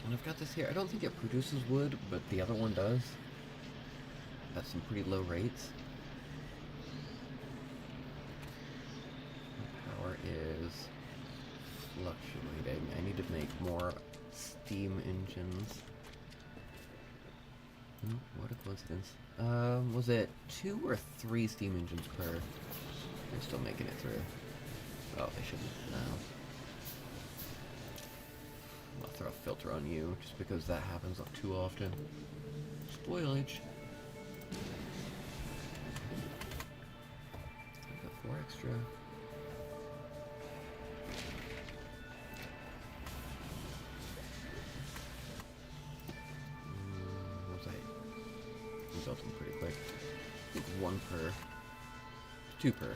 And I've got this here. I don't think it produces wood, but the other one does. At some pretty low rates. Power is fluctuating. I need to make more steam engines. What a coincidence. Was it 2 or 3 steam engines per? They're still making it through. Oh, they shouldn't now. I'll throw a filter on you, just because that happens too often. Spoilage. I've got 4 extra. Built them pretty quick. I think 1 per. 2 per.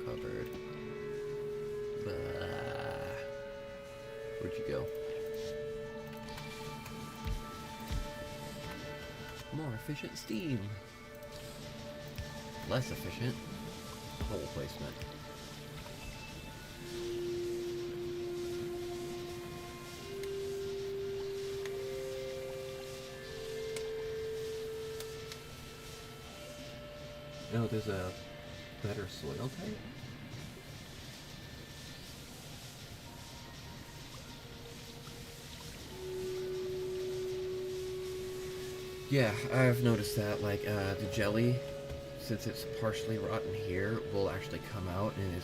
Covered. Where'd you go? More efficient steam. Less efficient hole placement. No, there's a better soil type? Yeah, I've noticed that, like, the jelly, since it's partially rotten here, will actually come out, and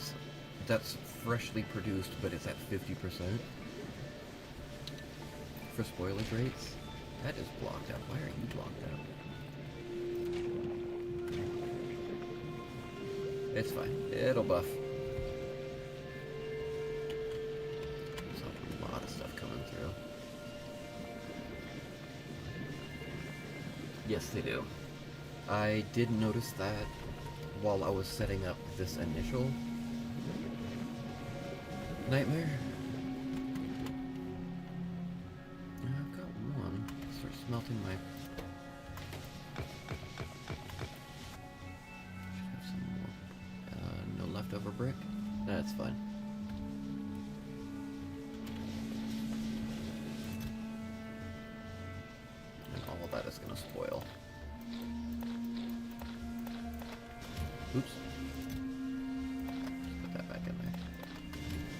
that's freshly produced, but it's at 50% for spoilage rates. That is blocked out. Why are you blocked out? It's fine. It'll buff. There's a lot of stuff coming through. Yes, they do. I did notice that while I was setting up this initial nightmare. I've got one. Start smelting my... leftover brick? That's fine. And all of that is going to spoil. Oops. Just put that back in there.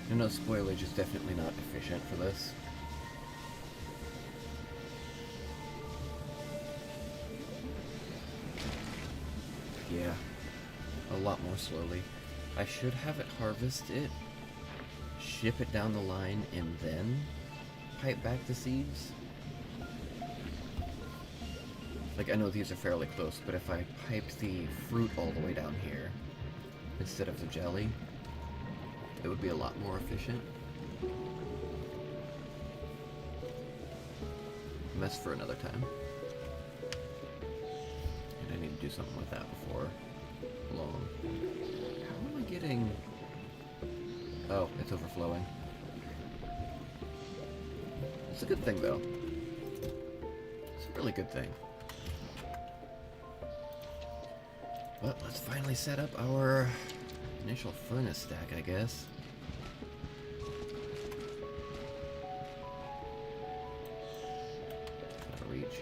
You know, spoilage is definitely not efficient for this. Yeah. A lot more slowly. I should have it harvest it, ship it down the line, and then pipe back the seeds. Like, I know these are fairly close, but if I piped the fruit all the way down here, instead of the jelly, it would be a lot more efficient. And that's for another time. And I need to do something with that before long. How am I getting... Oh, it's overflowing. It's a good thing, though. It's a really good thing. Well, let's finally set up our initial furnace stack, I guess. Gotta reach.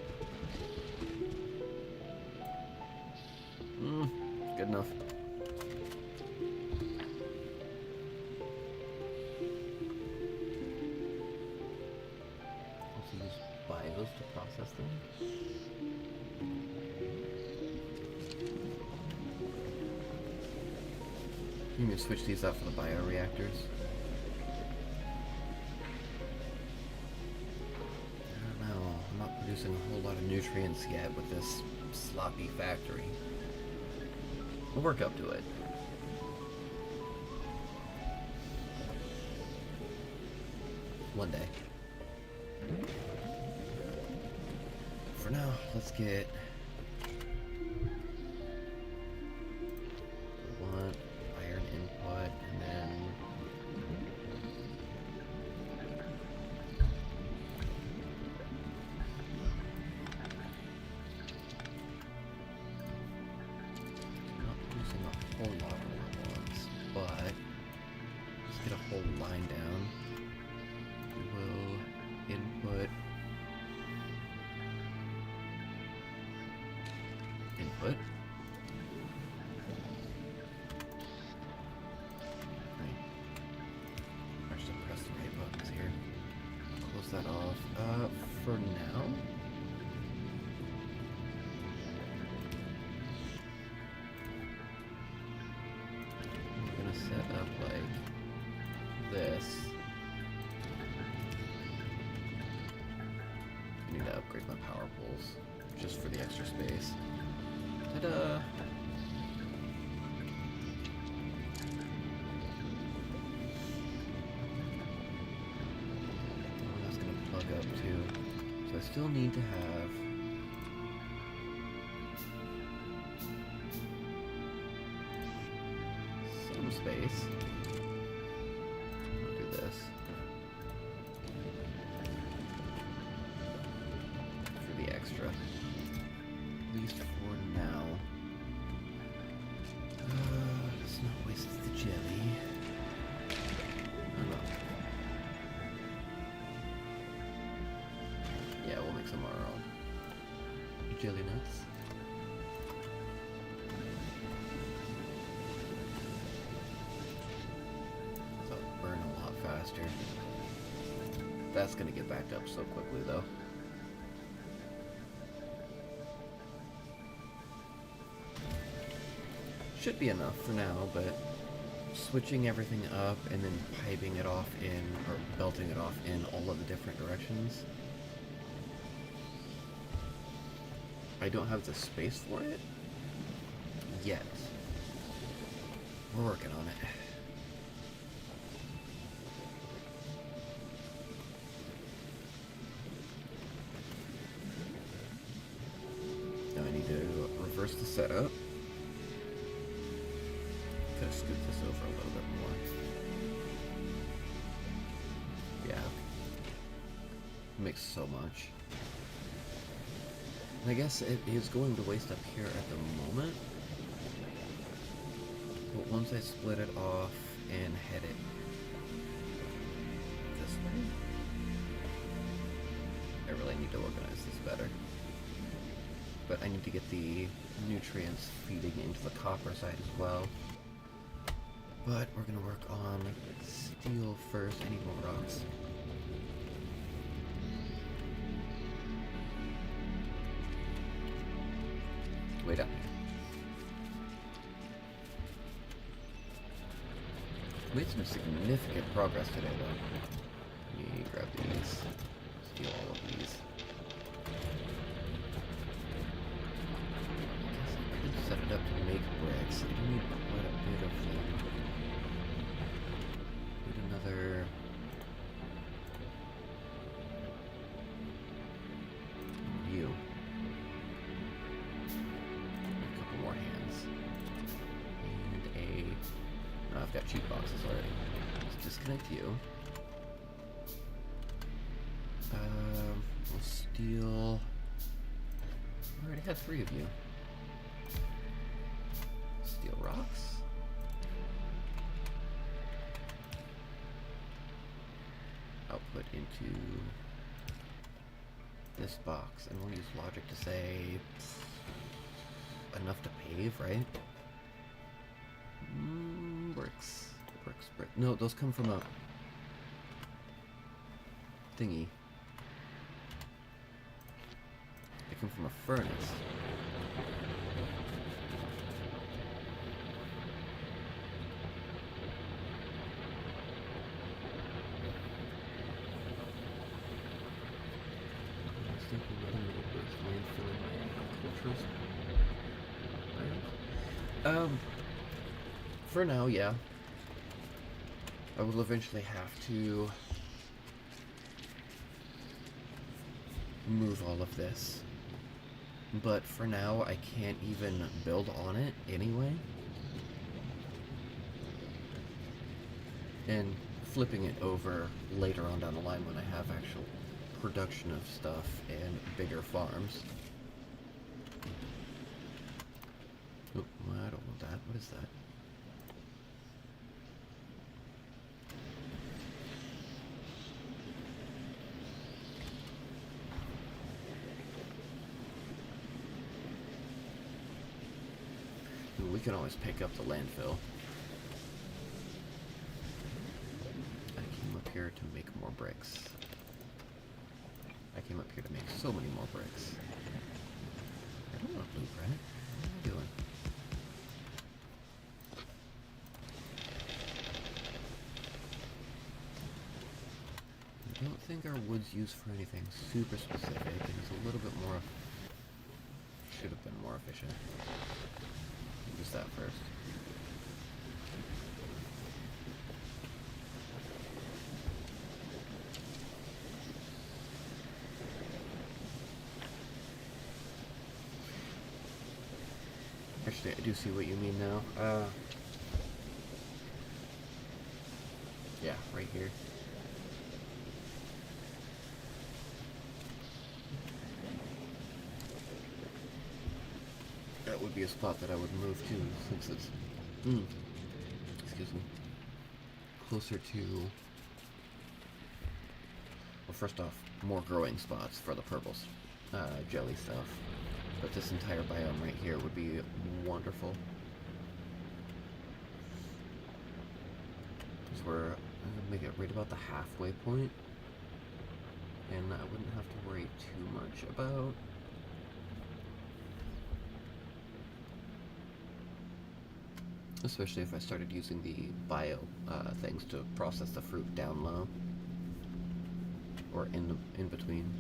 Good enough. Also use bios to process them. You can switch these out for the bioreactors. I don't know. I'm not producing a whole lot of nutrients yet with this sloppy factory. We'll work up to it. One day. for now, let's get one iron input and then not using a whole lot all at once, but let's get a whole line down. We will input input. Right. I should press the right buttons here. Close that off. For now, I'm gonna set up like this. I need to upgrade my power poles just for the extra space. Ta-da! Oh, that's gonna plug up too. So I still need to have some space. I'll do this for the extra. At least for now. Let's not waste the jelly. Oh no. Yeah, we'll make some of our own jelly nuts. So it'll burn a lot faster. That's gonna get backed up so quickly though. Should be enough for now, but switching everything up and then piping it off in, or belting it off in all of the different directions. I don't have the space for it yet. We're working on it. Now I need to reverse the setup. Gotta scoot this over a little bit more. Yeah. Makes so much. And I guess it is going to waste up here at the moment. But once I split it off and head it this way, I really need to organize this better. But I need to get the nutrients feeding into the copper side as well. But we're gonna work on steel first. I need more rocks. Wait up. Made some significant progress today, though. Let me grab these. Steal all of these. I guess I could set it up to make bricks. I need quite a bit of them. Need another... you. A couple more hands. And a... oh, I've got cheat boxes already. Let's disconnect you. We'll steal... I already had 3 of you. Steel rocks. Output into this box, and we'll use logic to say enough to pave, right? Bricks. No, those come from a thingy. They come from a furnace. For now, yeah. I will eventually have to move all of this but for now I can't even build on it anyway. And flipping it over later on down the line when I have actual production of stuff and bigger farms. Oh, I don't want that. What is that? Ooh, we can always pick up the landfill. I came up here to make more bricks. I came up here to make so many more bricks. I don't want blueprint. What am I doing? I don't think our wood's used for anything super specific, and it's a little bit more... should have been more efficient. Use that first. Actually, I do see what you mean now. Yeah, right here. That would be a spot that I would move to, since it's, excuse me, closer to, well, first off, more growing spots for the purple jelly stuff. But this entire biome right here would be wonderful. Because I'm going to make it right about the halfway point, and I wouldn't have to worry too much about especially if I started using the bio things to process the fruit down low, or in between.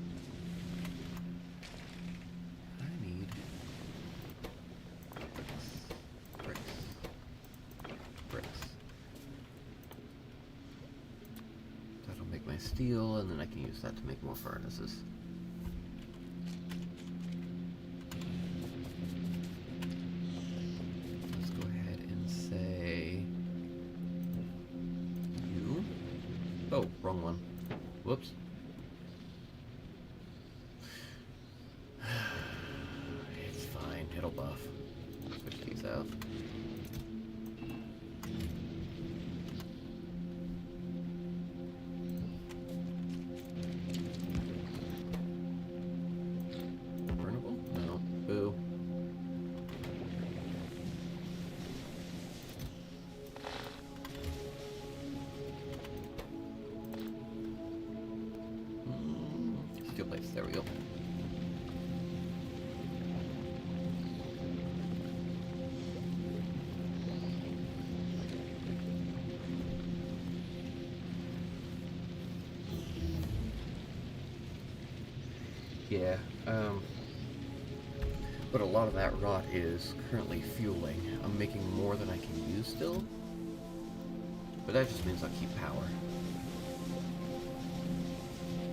I need bricks. That'll make my steel, and then I can use that to make more furnaces. Oh, wrong one. Whoops. It's fine, it'll buff. Switch these out. Burnable? No. Boo. There we go. Yeah, but a lot of that rot is currently fueling. I'm making more than I can use still, but that just means I'll keep power.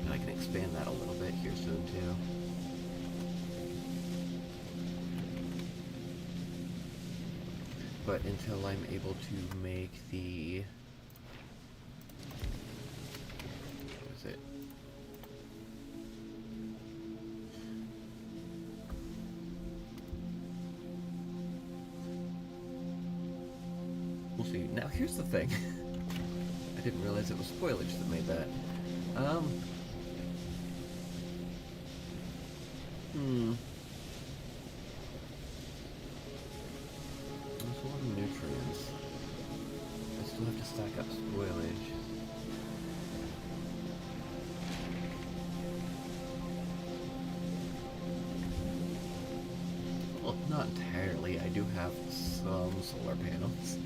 And I can expand that a little bit here soon too. But until I'm able to make the... what is it? We'll see. Now here's the thing. I didn't realize it was spoilage that made that. There's a lot of nutrients. I still have to stack up spoilage. Well, not entirely. I do have some solar panels.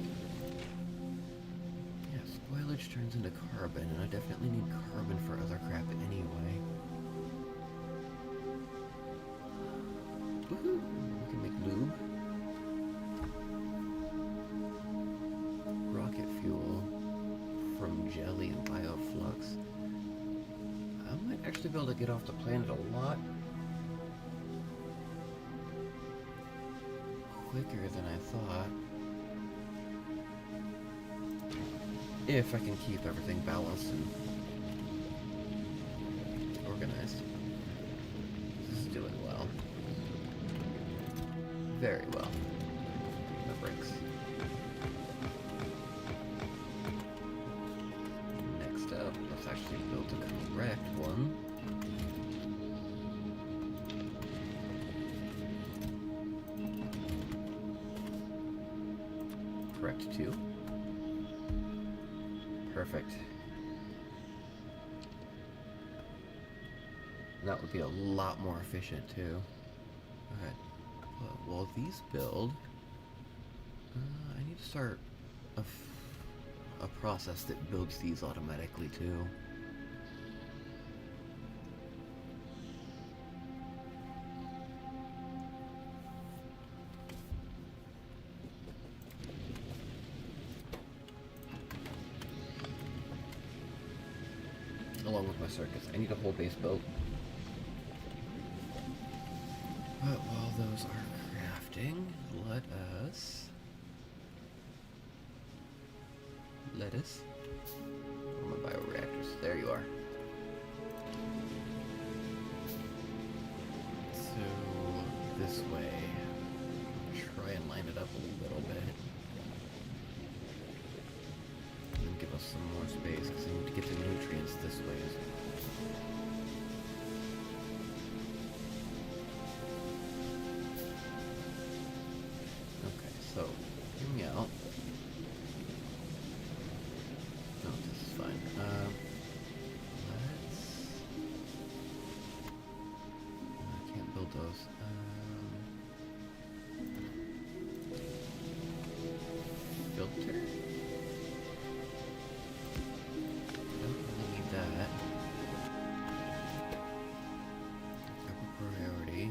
Yeah, spoilage turns into carbon, and I definitely need carbon for other crap anyway. Woohoo! We can make lube. Rocket fuel from jelly and bioflux. I might actually be able to get off the planet a lot quicker than I thought. If I can keep everything balanced and organized. This is doing well. Very well. My brakes. Next up, let's actually build the correct one. Correct 2. Perfect. That would be a lot more efficient too. Alright. While these build, I need to start a process that builds these automatically too. Along with my circuits. I need a whole base built. But while those are crafting, let us... Where are my bioreactors? There you are. So, this way. Try and line it up a little bit. And then give us some more space, because I need to get the nutrients this way as well. So, hear me out. No, this is fine. I can't build those. Filter? Don't really need that. Upper priority.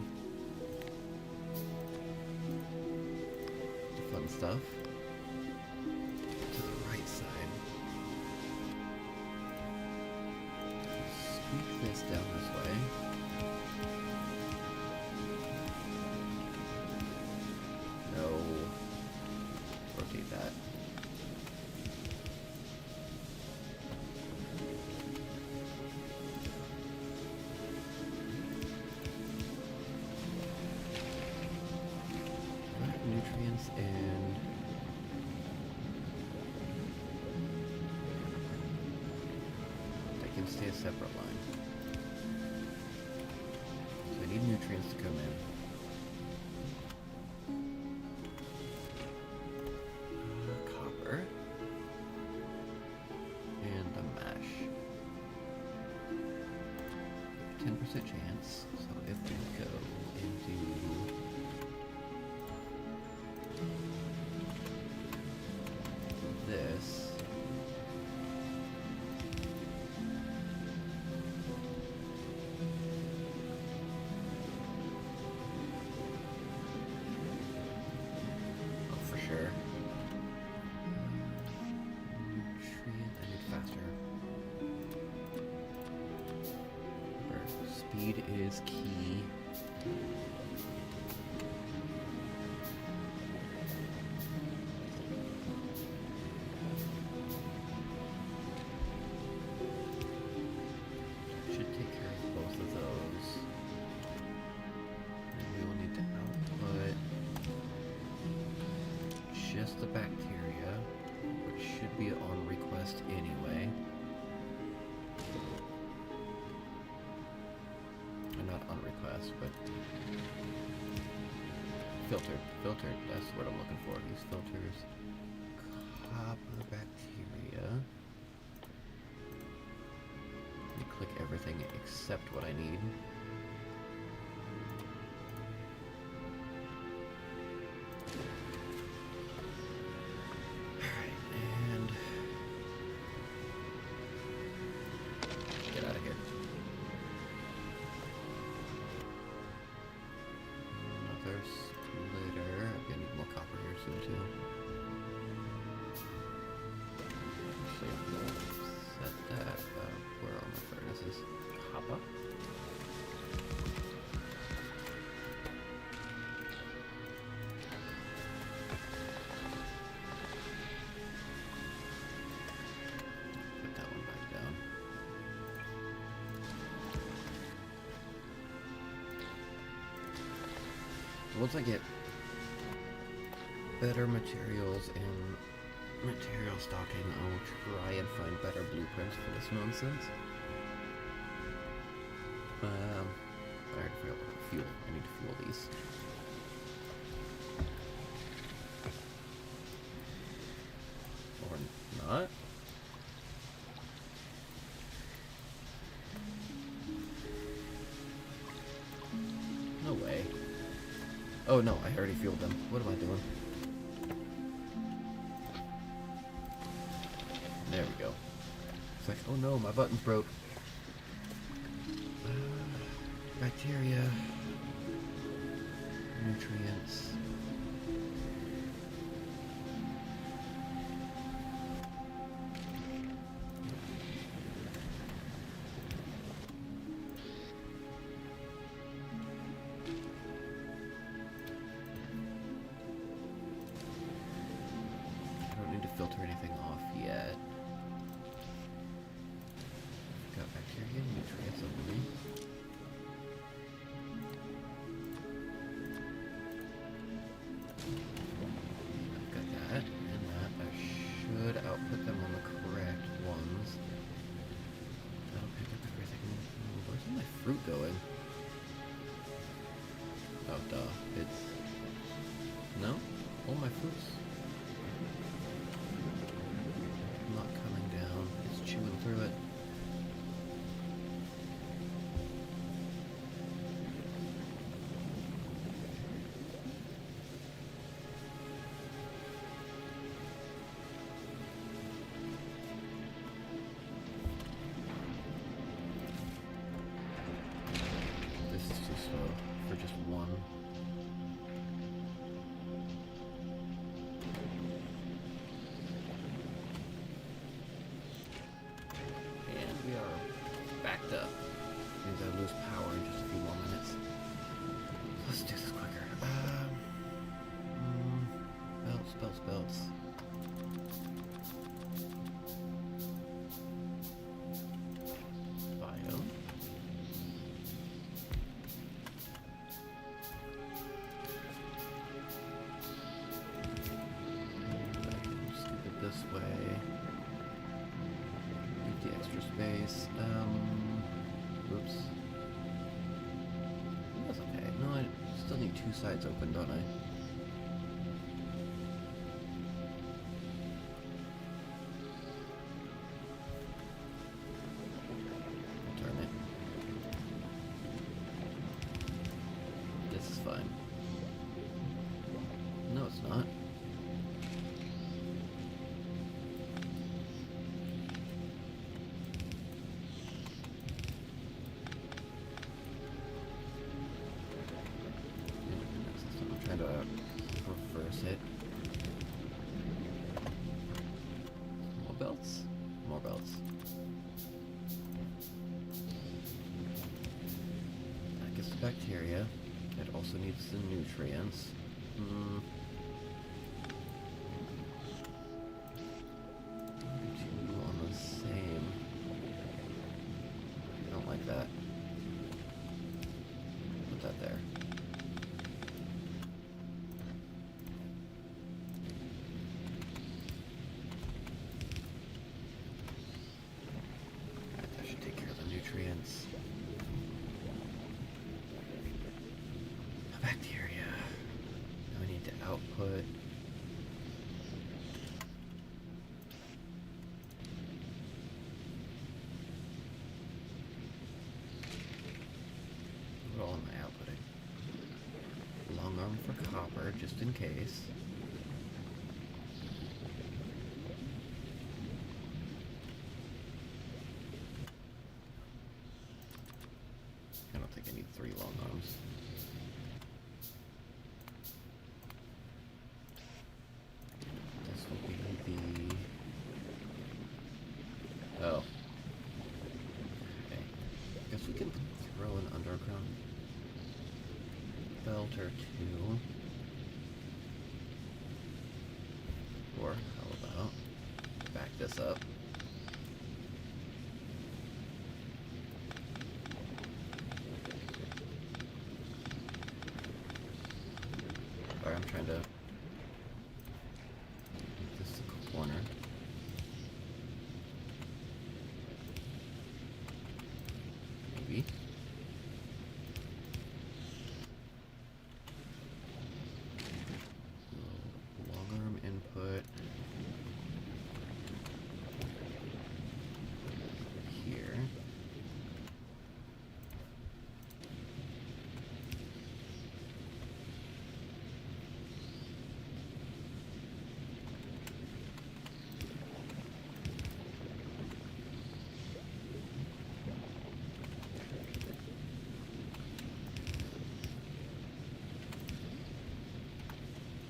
Fun stuff. To the right side. Squeak this down this way. No. Rotate that. Nutrients and they can stay a separate line. So I need nutrients to come in. Copper and a mash. 10% chance. So if we go into this, oh for sure. Nutrient, I need faster. Speed is key. The bacteria, which should be on request anyway. Not on request, but filtered. Filtered, that's what I'm looking for. These filters. Copper bacteria. Let me click everything except what I need. Splitter. I'm gonna need more copper here soon too. Actually, I'm gonna set that. Where are my furnaces? Hopper. Once I get better materials and material stocking, I'll try and find better blueprints for this nonsense. I already forgot about fuel. I need to fuel these. Or not. No way. Oh no, I already fueled them. What am I doing? There we go. It's like, oh no, my button's broke. Bacteria. Nutrients. I don't need to filter anything off yet. Got bacteria and nutrients over me. I've got that and that. I should output them on the correct ones. That'll pick up everything. Where's all my fruit going? Oh, duh. It's... No? All my fruits... not coming down. It's chewing through it. This is too slow for just one. And we are backed up. Means I lose power in just a few more minutes. Let's do this quicker. Belts. Biome. Scoop it this way. Need the extra space. Oops. That's okay. No, I still need two sides open, don't I? I'll turn it. This is fine. No, it's not. I'm trying to reverse it. More belts? More belts. That gets the bacteria. It also needs the nutrients. Two on the same. I don't like that. Put that there. Alright, that should take care of the nutrients. Bacteria. Now we need to output. What all am I outputting? Long arm for copper, just in case. I don't think I need 3 long arms. This will be the... Oh. Okay. Guess we can throw an underground belt or 2. Or, how about, back this up. trying to make this a corner. Maybe. Long arm input. Here.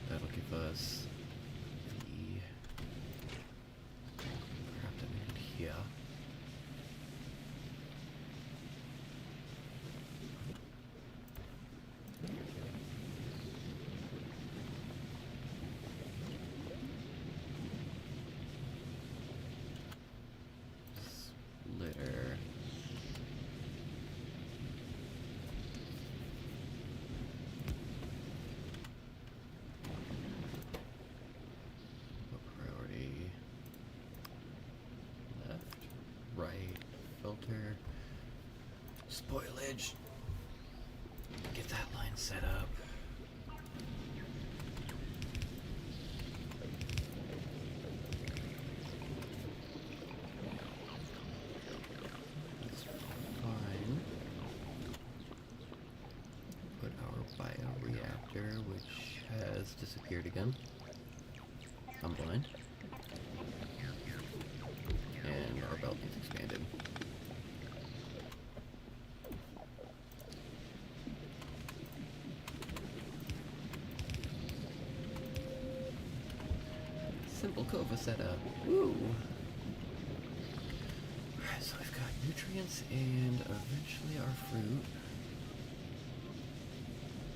That'll give us the crap that we need here. Splitter. What priority? Left, right, filter, spoilage. Get that line set up. That's fine. Put our bioreactor, which has disappeared again. I'm blind. And our belt needs expanded. Simple Cova setup. Woo! Alright, so we've got nutrients and eventually our fruit.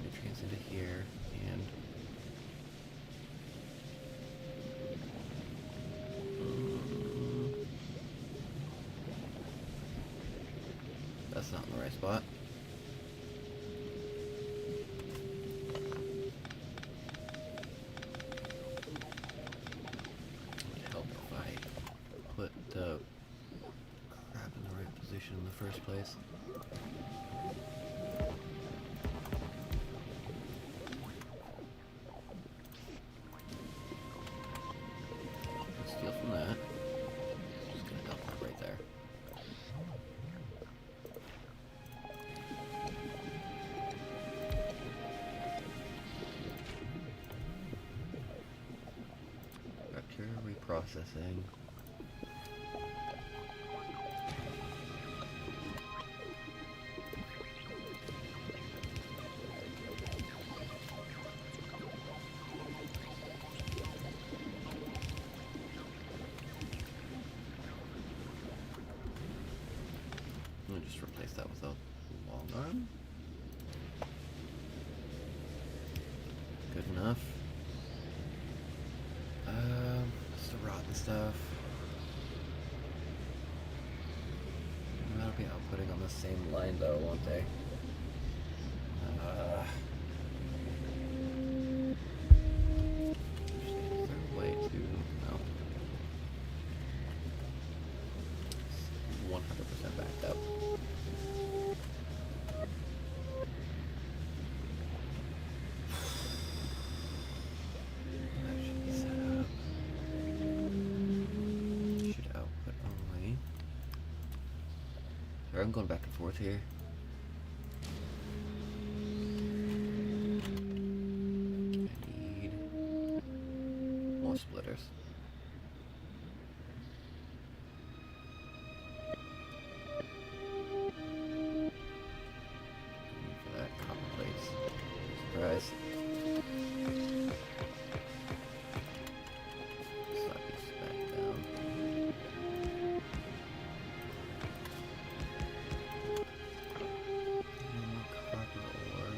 Nutrients into here and that's not in the right spot. It would help if I put the crap in the right position in the first place. Steal from that. Just gonna dump that right there. Bacteria reprocessing. I'm gonna just replace that with a long arm. Good enough. Just the rotten stuff. That'll be outputting on the same line though, won't they? Is there a way to... No. 100% backed up. That should be set up. Should output only. Sorry, I'm going back and forth here. I need more splitters. For that, copper plates. Surprise. Slap these back down. Copper ore.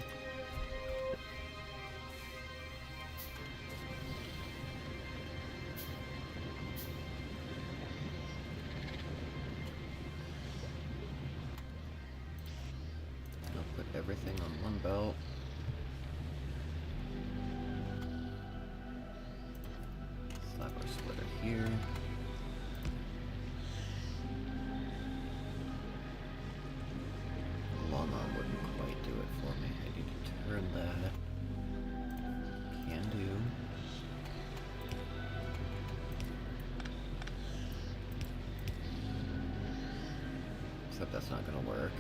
I'll put everything on one belt. here. Long arm wouldn't quite do it for me. I need to turn that. Can do. Except that's not going to work.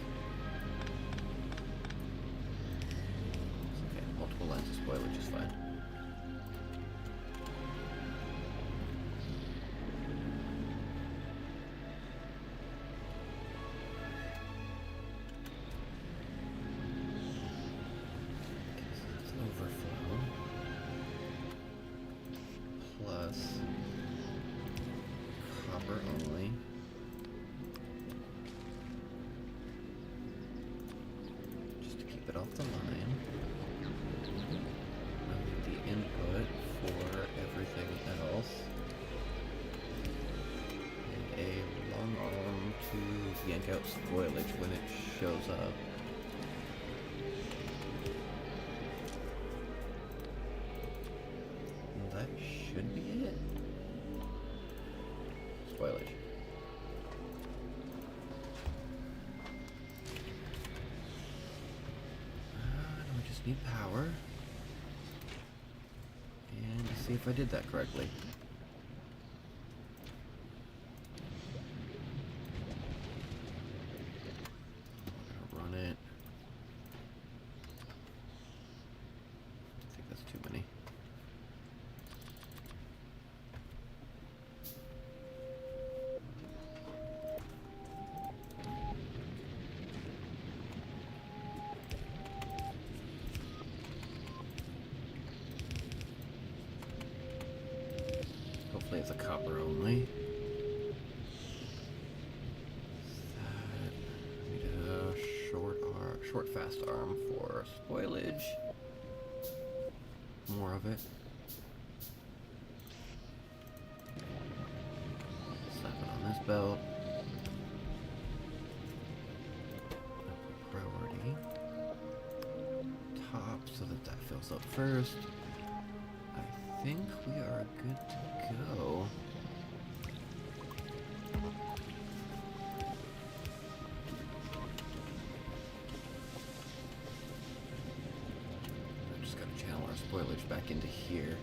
It's okay. Multiple lines of spoilage is fine. Only. Just to keep it off the line. The input for everything else. And a long arm to yank out spoilage when it shows up. And that should be it. Spoilage. We just need power. And to see if I did that correctly. I'm gonna run it. I think that's too many. Hopefully it's a copper only. Need a short fast arm for spoilage. More of it. Slap it on this belt. Priority. Top so that fills up first. I think we are good to go. I'm just gotta channel our spoilage back into here.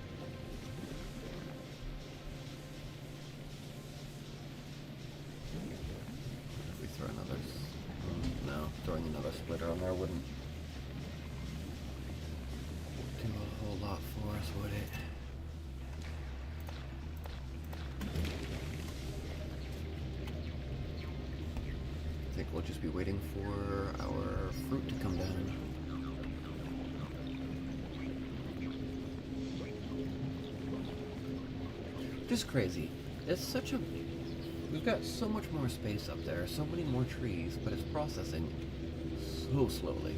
If we throw another... no, throwing another splitter on there wouldn't do a whole lot for us, would it? I think we'll just be waiting for our fruit to come down. Just crazy. It's such a... we've got so much more space up there, so many more trees, but it's processing so slowly.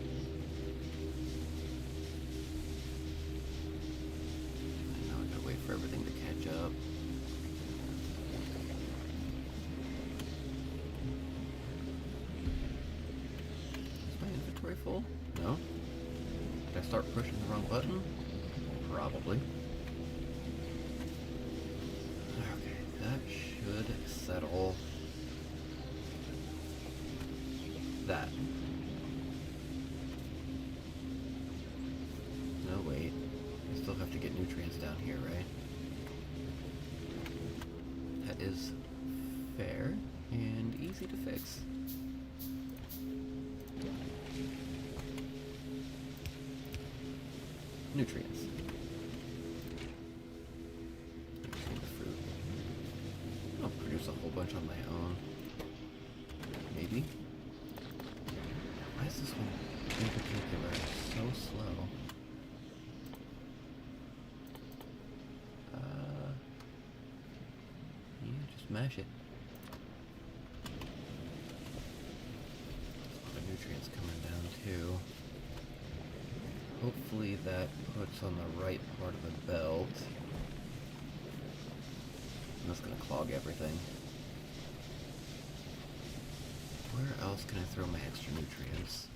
Now I gotta wait for everything to catch up. Full? No? Did I start pushing the wrong button? Probably. Okay, that should settle that. No, wait. I still have to get nutrients down here, right? That is fair and easy to fix. Nutrients. The fruit. I'll produce a whole bunch on my own. Maybe. Why is this one in particular so slow? Yeah, just mash it. There's a lot of nutrients coming down too. Hopefully that puts on the right part of the belt. And that's gonna clog everything. Where else can I throw my extra nutrients?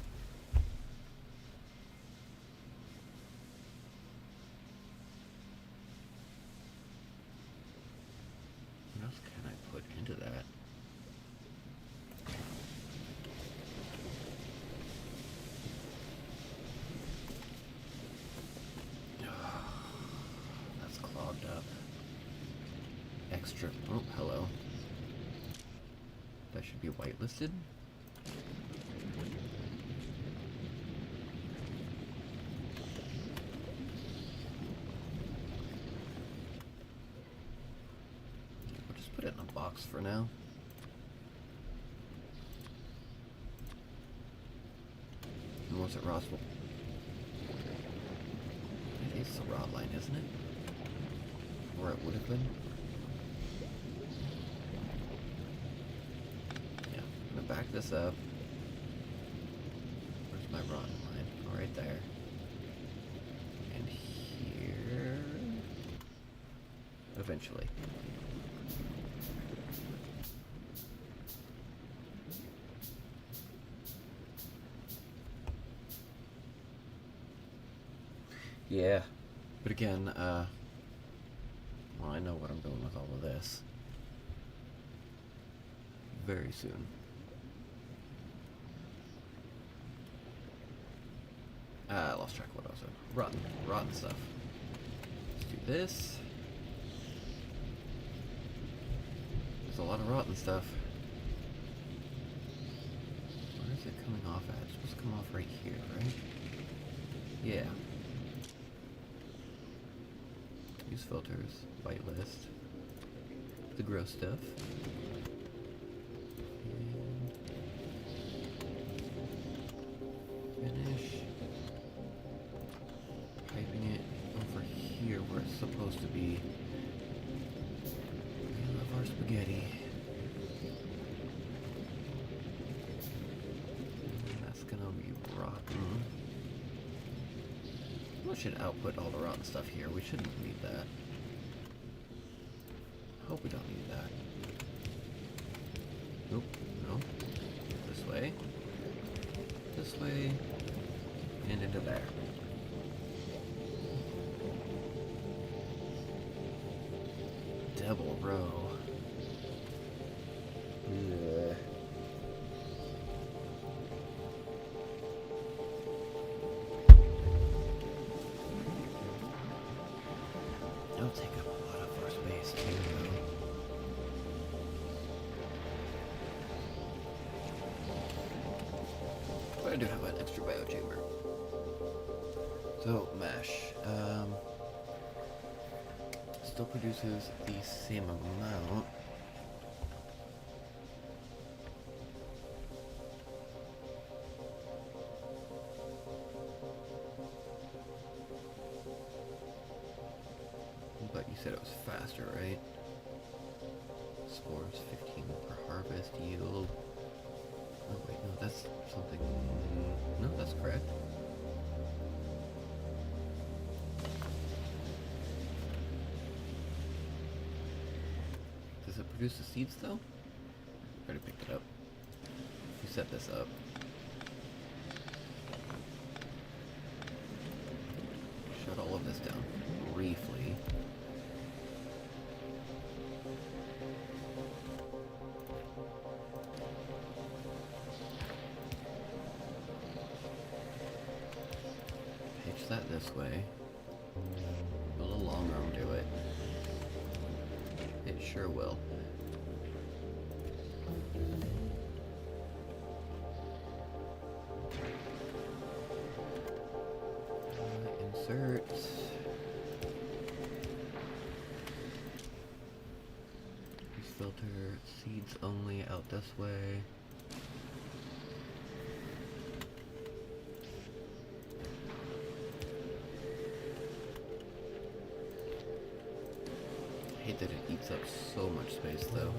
extra... Oh, hello. That should be whitelisted. We'll just put it in a box for now. And once it rots, we'll... It is the rod line, isn't it? Or it would have been. Yeah, I'm gonna back this up. Where's my rod line? Oh, right there. And here. Eventually. Yeah, but again, well, I know what I'm doing with all of this. Very soon. I lost track of what I was doing. Rotten stuff. Let's do this. There's a lot of rotten stuff. Where is it coming off at? It's supposed to come off right here, right? Yeah. Use filters, whitelist, the gross stuff. And finish. Piping it over here where it's supposed to be. We love our spaghetti. And that's gonna be rotten. We should output all the rotten stuff here. We shouldn't need that. Hope we don't need that. Nope, no. This way. This way. And into there. Double row. Ugh. It'll take up a lot of our space too, though. But I do have an extra biochamber. So, mash. Still produces the same amount. But you said it was faster, right? Spores 15 per harvest yield. Oh wait, no, that's something... No, that's correct. Does it produce the seeds though? I already picked it up. We set this up. Shut all of this down briefly. Pitch that this way. Will a long arm do it? It sure will. Insert. Use filter. Seeds only out this way. I hate that it eats up so much space though.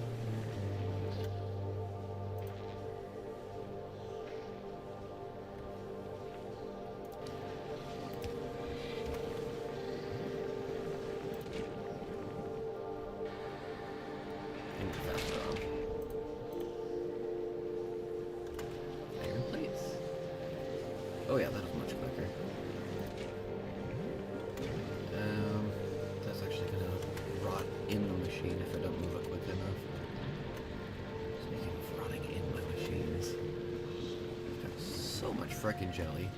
And faster on. Iron plates. Oh yeah, that is much quicker. That's actually gonna rot in the machine if I don't move it quick enough. Speaking of rotting in my machines, I've got so much frickin' jelly.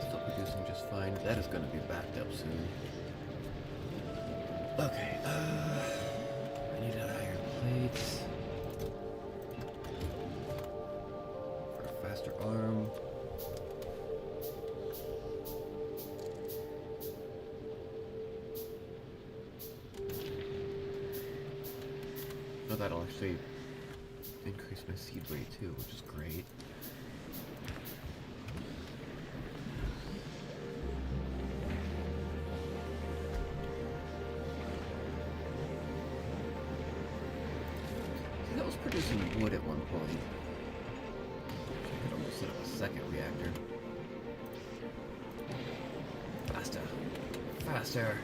Still producing working just fine. That is going to be backed up soon. Okay, I need iron plates for a faster arm. Oh, that'll actually increase my seed rate too, which is great. See, that was producing wood at one point. I could almost set up a second reactor. Faster. Faster.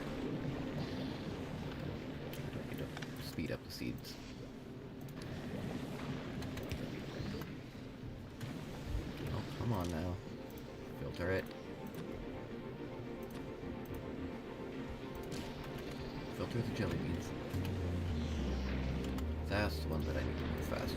I need to speed up the seeds. Come on now. Filter it. Filter the jelly beans. That's the one that I need to move faster.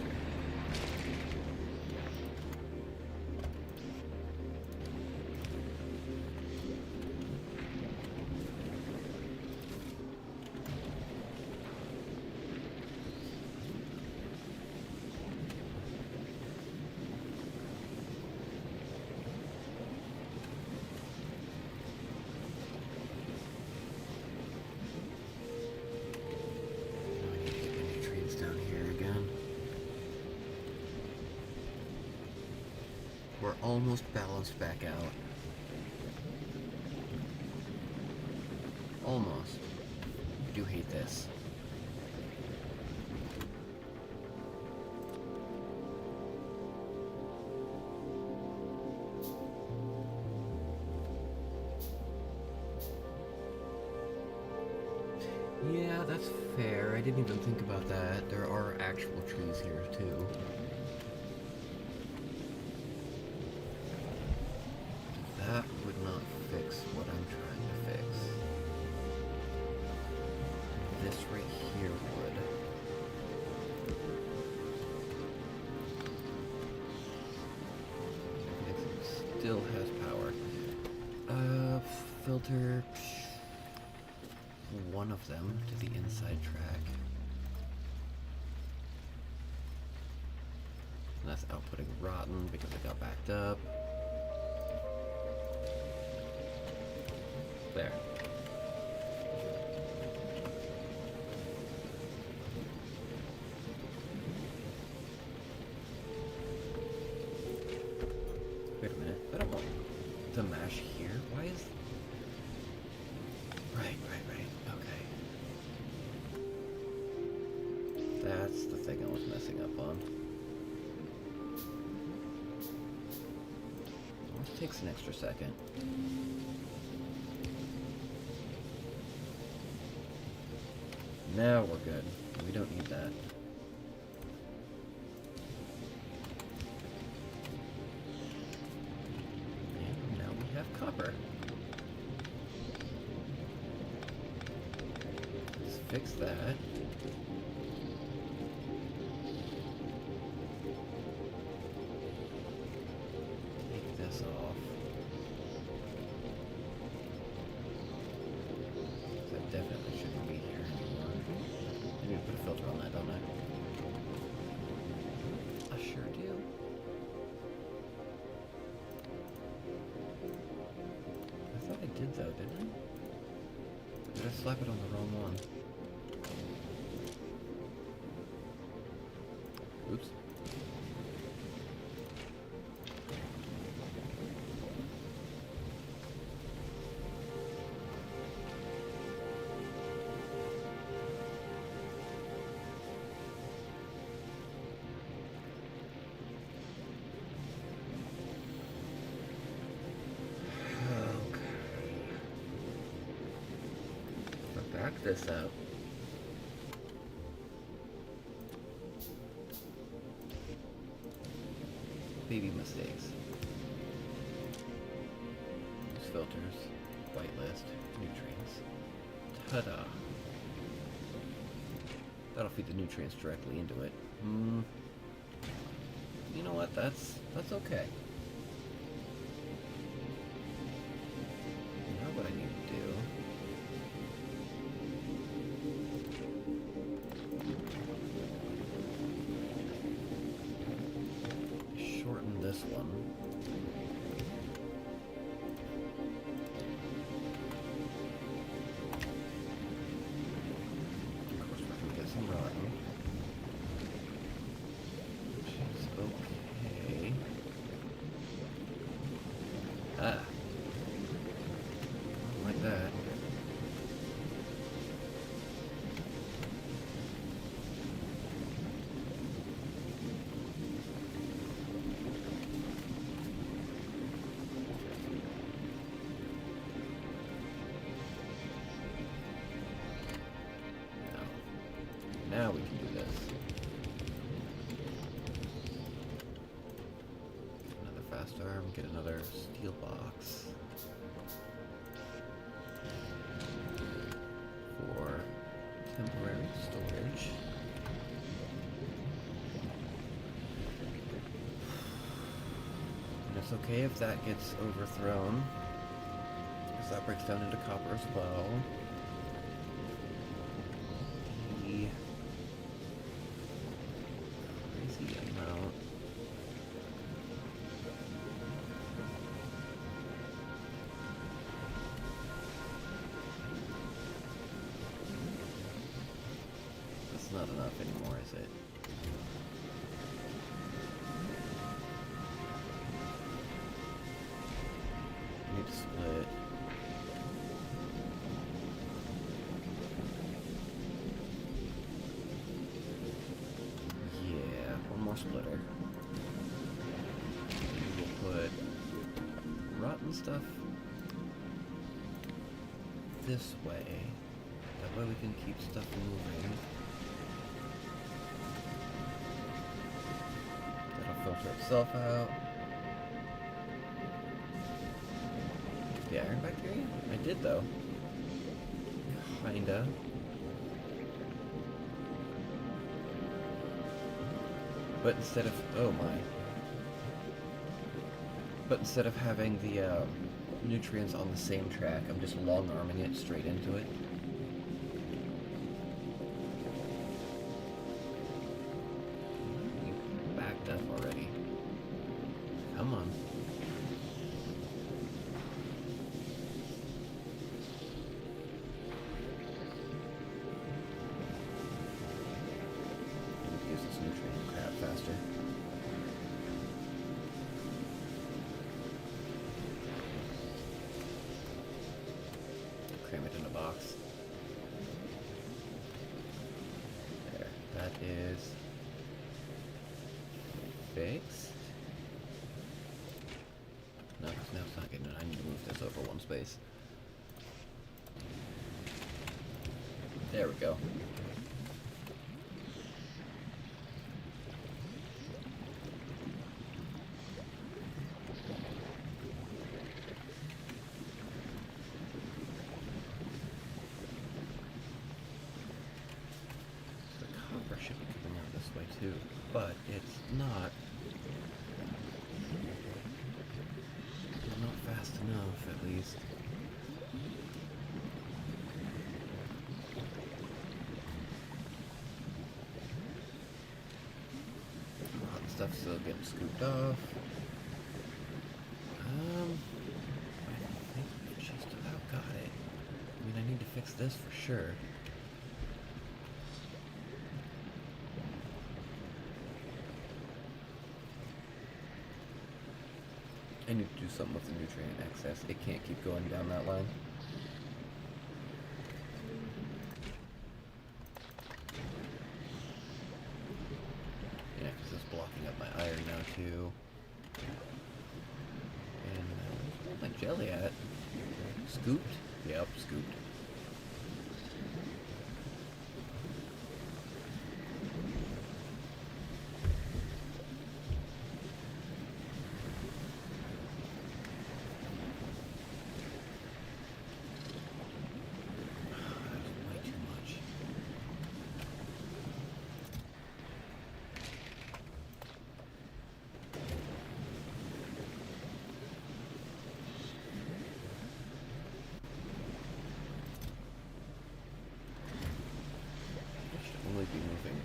We're almost balanced back out. Almost. I do hate this. Yeah, that's fair. I didn't even think about that. There are actual trees here, too. That would not fix what I'm trying to fix. This right here would. It still has power. Filter one of them to the inside track. And that's outputting rotten because it got backed up. There. Wait a minute. I don't want to mash here. Why is... Right. Okay. That's the thing I was messing up on. It takes an extra second. Now we're good. We don't need that. And now we have copper. Let's fix that. Take this off. That definitely shouldn't be here anymore. I need to put a filter on that, don't I? I sure do. I thought I did though, didn't I? Or did I slap it on the wrong one? Oops. Back this up. Baby mistakes. Use filters. Whitelist. Nutrients. Ta-da. That'll feed the nutrients directly into it. You know what? That's okay. this one. Of course, we're gonna get some rotten. Which is okay. Ah. Like that. Now we can do this. Get another fast arm, get another steel box. For temporary storage. And it's okay if that gets overthrown, because that breaks down into copper as well. Crazy amount. That's not enough anymore, is it? I need to split. Yeah, one more splitter. We'll put rotten stuff this way. That way we can keep stuff moving. That'll filter itself out. The iron bacteria? I did though. Kinda. But instead of, oh my. But instead of having the nutrients on the same track, I'm just long arming it straight into it. You backed up already. Come on. Use this nutrient crap faster. Cram it in a box. There. That is fixed. No, because now it's not getting it. I need to move this over one space. There we go. Should be coming out this way too, but it's not. It's not fast enough, at least. Hot stuff's still getting scooped off. I think we've just about got it. I mean, I need to fix this for sure. I need to do something with the nutrient excess. It can't keep going down that line. Yeah, because it's blocking up my iron now too. And where's my jelly at? Scooped? Yep, scooped. Only be moving.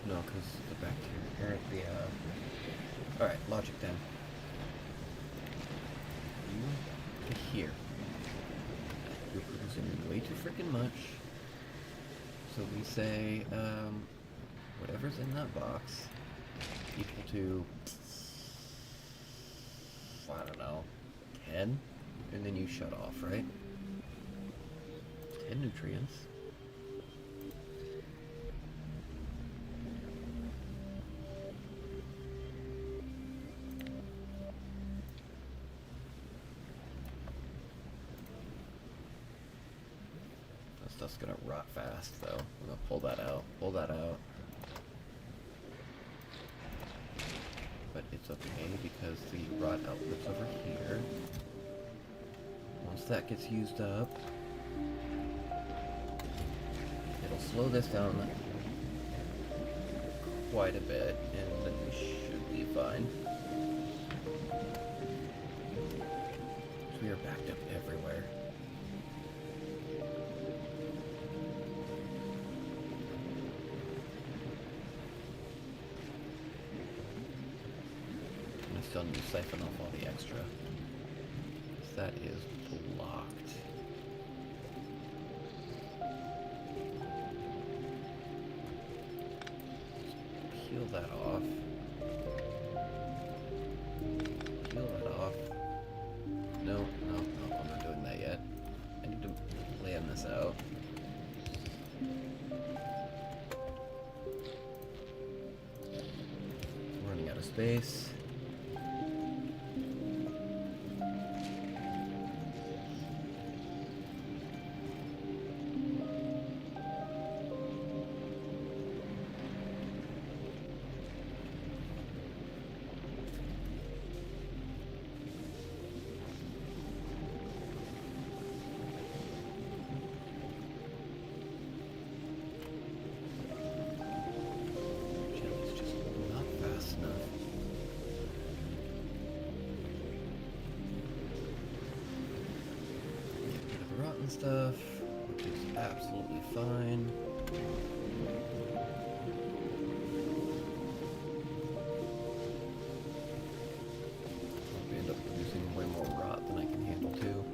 No, because the bacteria, or Alright, logic then. You to here. You're producing way too freaking much. So we say, whatever's in that box equal to, I don't know, 10? And then you shut off, right? 10 nutrients. That stuff's gonna rot fast, though. I'm gonna pull that out. Pull that out. But it's okay because the rot outlet's over here. Once that gets used up, it'll slow this down quite a bit, and then we should be fine. So we are backed up everywhere. And I still need to siphon off all the extra. That is blocked. Just peel that off. Peel that off. No, I'm not doing that yet. I need to plan this out. I'm running out of space. Stuff, which is absolutely fine. I'll end up producing way more rot than I can handle too.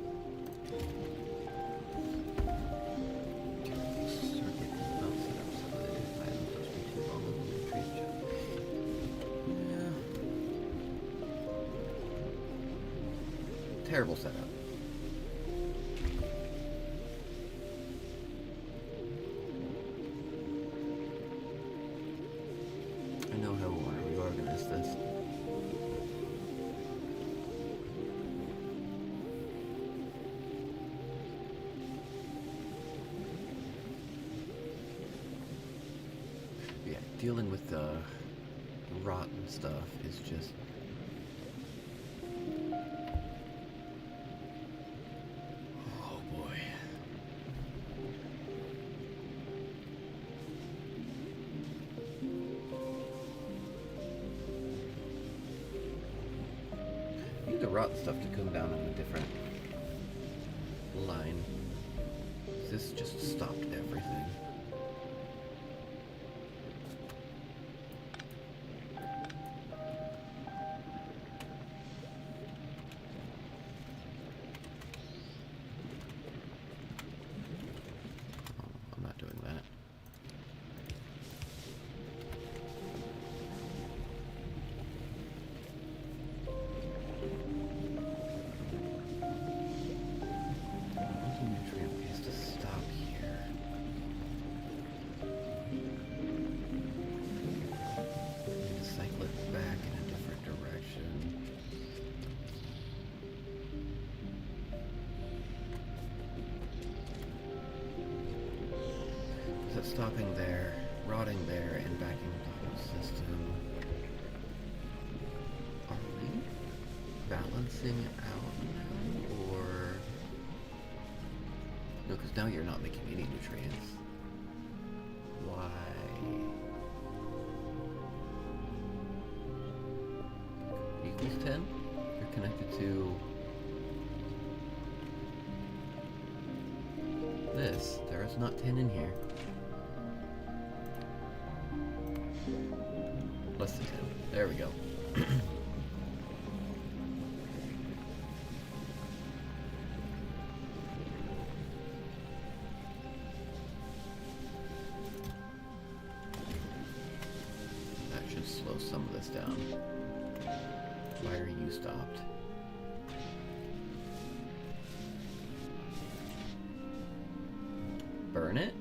Terrible setup. Dealing with the rotten stuff is just oh boy. I need the rotten stuff to come down on a different line. This just stopped everything. Stopping there, rotting there, and backing up the whole system. Are we balancing out now, or... No, because now you're not making any nutrients. Why? Equals 10? You're connected to... this. There is not 10 in here. Less than 10. There we go. some of this down. Why are you stopped? Burn it?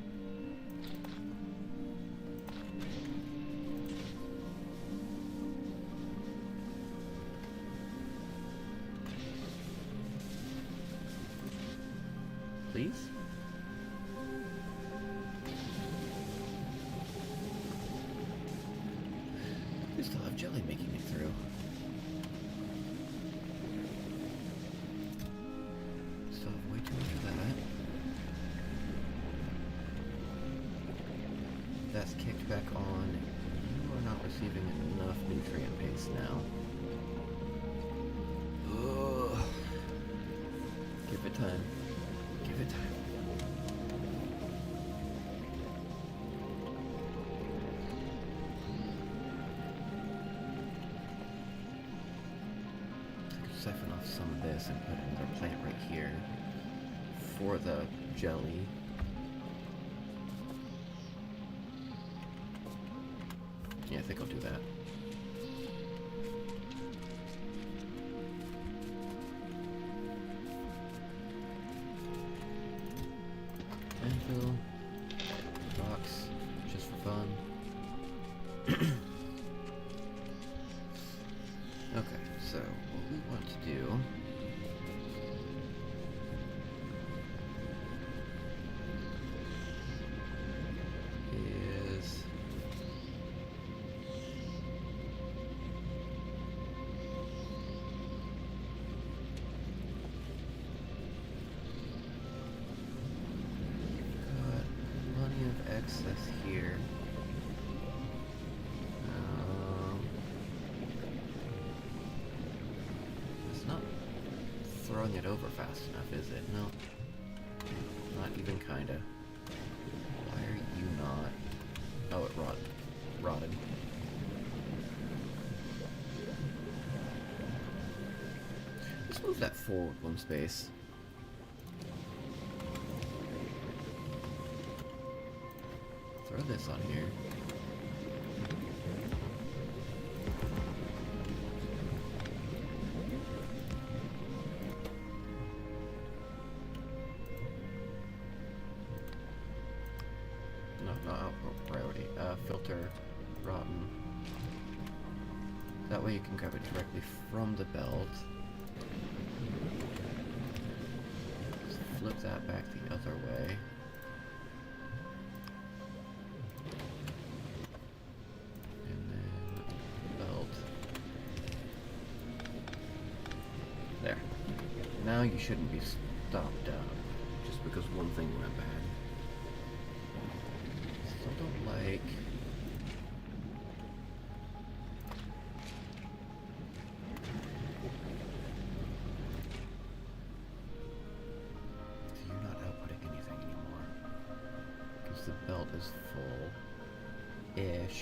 Please? We still have jelly making it through. Still have way too much of that. That's kicked back on. You are not receiving enough nutrient base now. Ugh. Give it time. Give it time. Siphon off some of this and put another plant right here for the jelly. Yeah, I think I'll do that. Anvil, box, just for fun. Okay, so what we want to do is got plenty of excess here. Throwing it over fast enough, is it? No. Not even kinda. Why are you not? Oh, it rotted. Let's move that forward one space. Throw this on here. Priority. Filter rotten. That way you can grab it directly from the belt. Just flip that back the other way. And then belt. There. Now you shouldn't be stopped just because one thing went bad. Don't like so you're not outputting anything anymore because the belt is full-ish.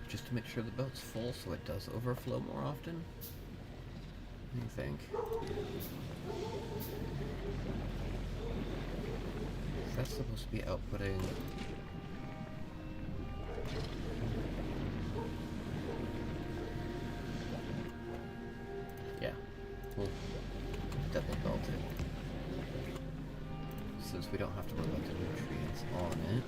Just to make sure the belt's full so it does overflow more often. What do you think? That's supposed to be outputting. Yeah, we'll double belt it. Since we don't have to worry about the nutrients on it.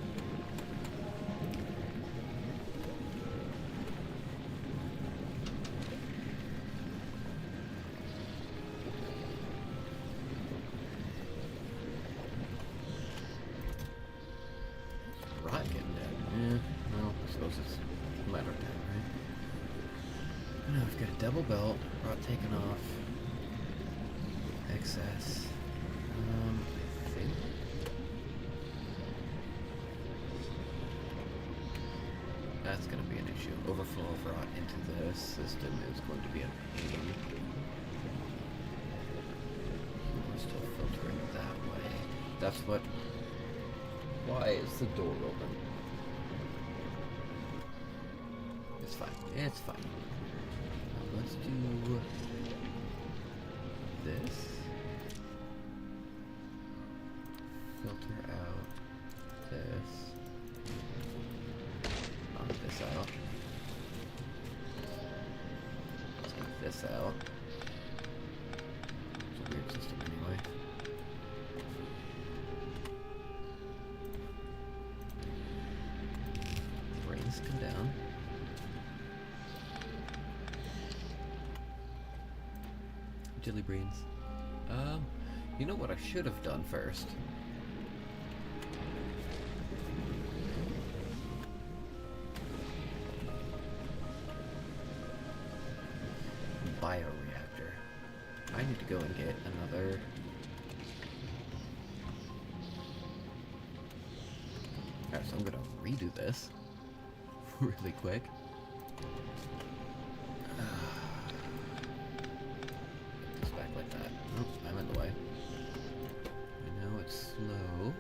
It's a matter of time, right? Now we've got a double belt, rod taken off, excess. I think. That's going to be an issue. Overflow of rot into this system is going to be a pain. We're still filtering that way. That's what. Why is the door open? fine. It's fine. Let's do this. Filter out this. Knock this out. Take this out. It's a weird system anyway. Brains come down. Jelly brains. You know what I should have done first? Bioreactor. I need to go and get another. Alright, so I'm gonna redo this really quick. It's back like that. Oh, I'm in the way. I know it's slow.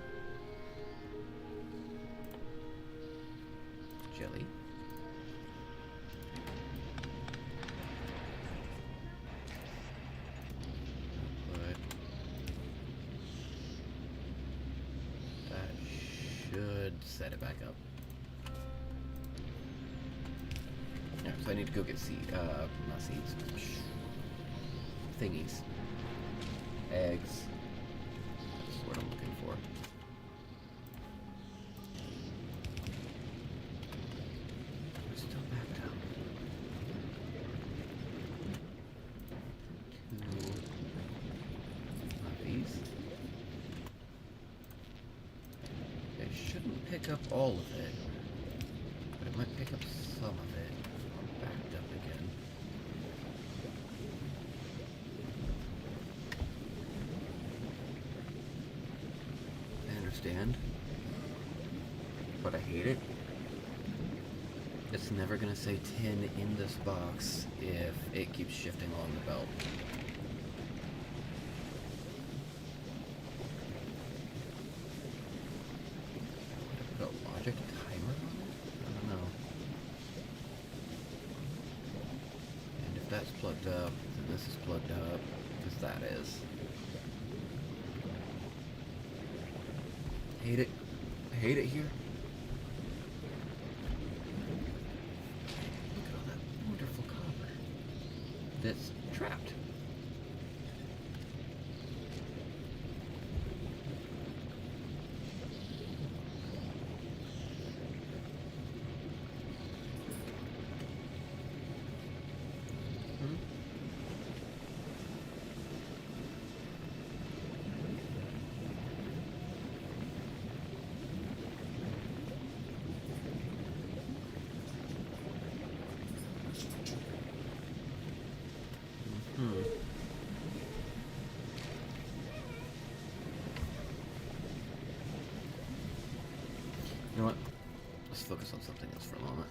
Jelly. But that should set it back up. Yeah, so I need to go get not seeds. Thingies. Eggs. That's what I'm looking for. We're still back down. Two of these. It shouldn't pick up all of it, but it might pick up some of it. Backed up again. I understand, but I hate it. It's never gonna say 10 in this box if it keeps shifting along the belt. Put a logic timer on it? I don't know. And if that's plugged up, then this is plugged up, because that is. Hate it. I hate it here. Look at all that wonderful copper that's trapped. You know what? Let's focus on something else for a moment.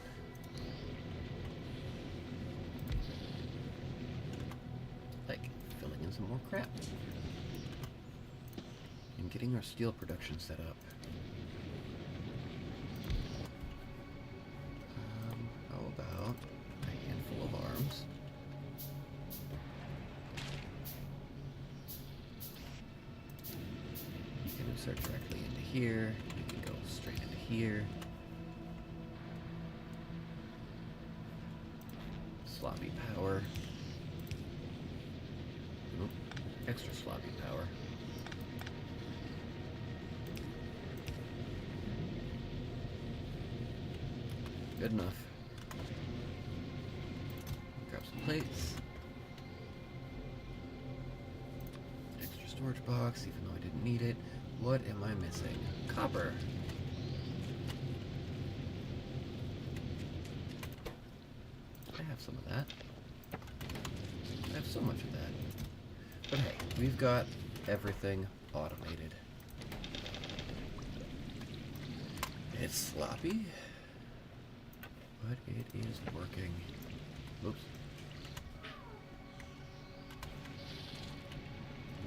Like filling in some more crap. And getting our steel production set up. How about a handful of arms? You can insert directly into here. You can go straight into here. Sloppy power. Nope. Extra sloppy power. Good enough. Grab some plates. Extra storage box, even though I didn't need it. What am I missing? Copper. I have some of that. I have so much of that. But hey, we've got everything automated. It's sloppy, but it is working. Oops.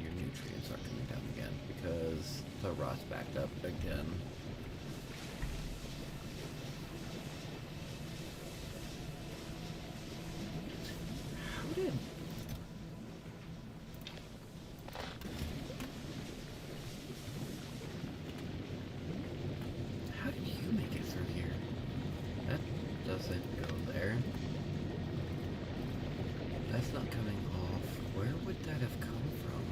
Your nutrients are coming down again because the rot's backed up again. That's not coming off. Where would that have come from?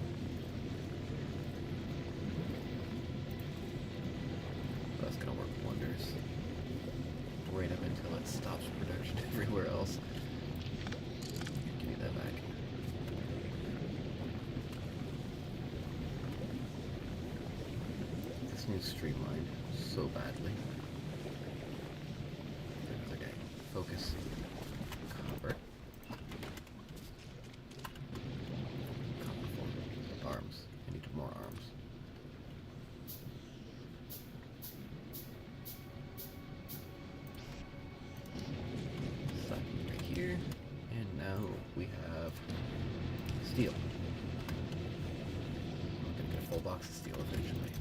That's gonna work wonders. Right up until it stops production everywhere else. Give me that back. This needs streamlined so badly. Another day. Focus. Copper. Copper form. Arms. I need more arms. Stop right here. And now we have steel. I'm gonna get a full box of steel eventually.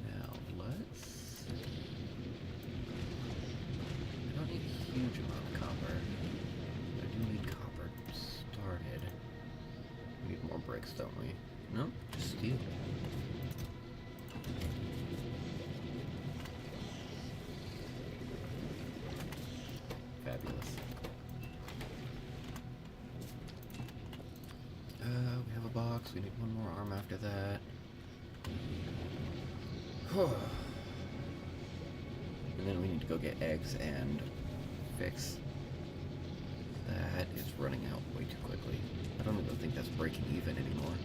Now let's... I don't need a huge amount of copper. I do need copper started. We need more bricks, don't we? No, just steel. Fabulous. We have a box. We need one more arm after that. And then we need to go get eggs and fix. That is running out way too quickly. I don't even think that's breaking even anymore.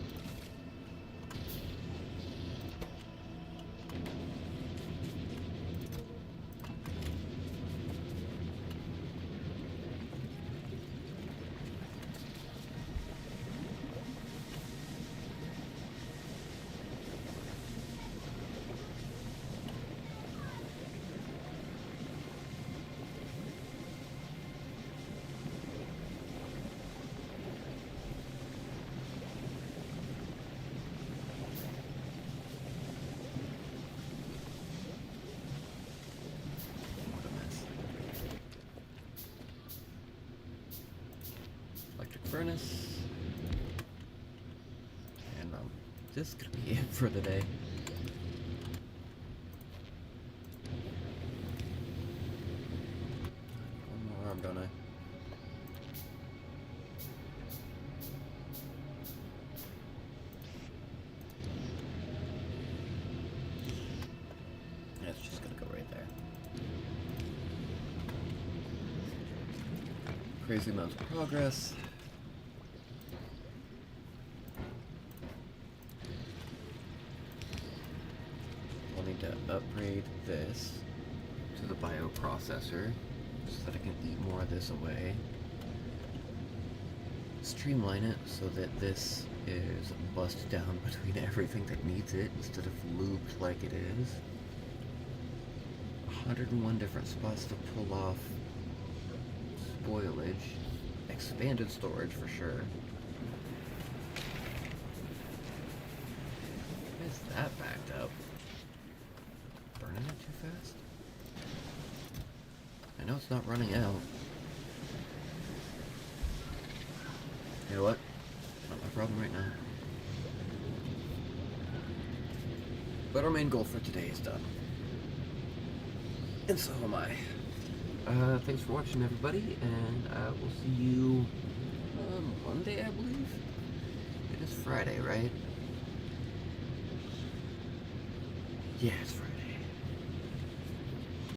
Furnace, and this is gonna be it for the day. One more arm, don't I? That's just gonna go right there. Crazy amounts of progress. To upgrade this to the bioprocessor so that I can eat more of this away. Streamline it so that this is bussed down between everything that needs it instead of looped like it is. 101 different spots to pull off spoilage. Expanded storage for sure. Why is that backed up? Burning it too fast? I know it's not running out. You know what? Not my problem right now. But our main goal for today is done. And so am I. Thanks for watching, everybody, and we'll see you Monday, I believe? It is Friday, right? Yeah, it's Friday.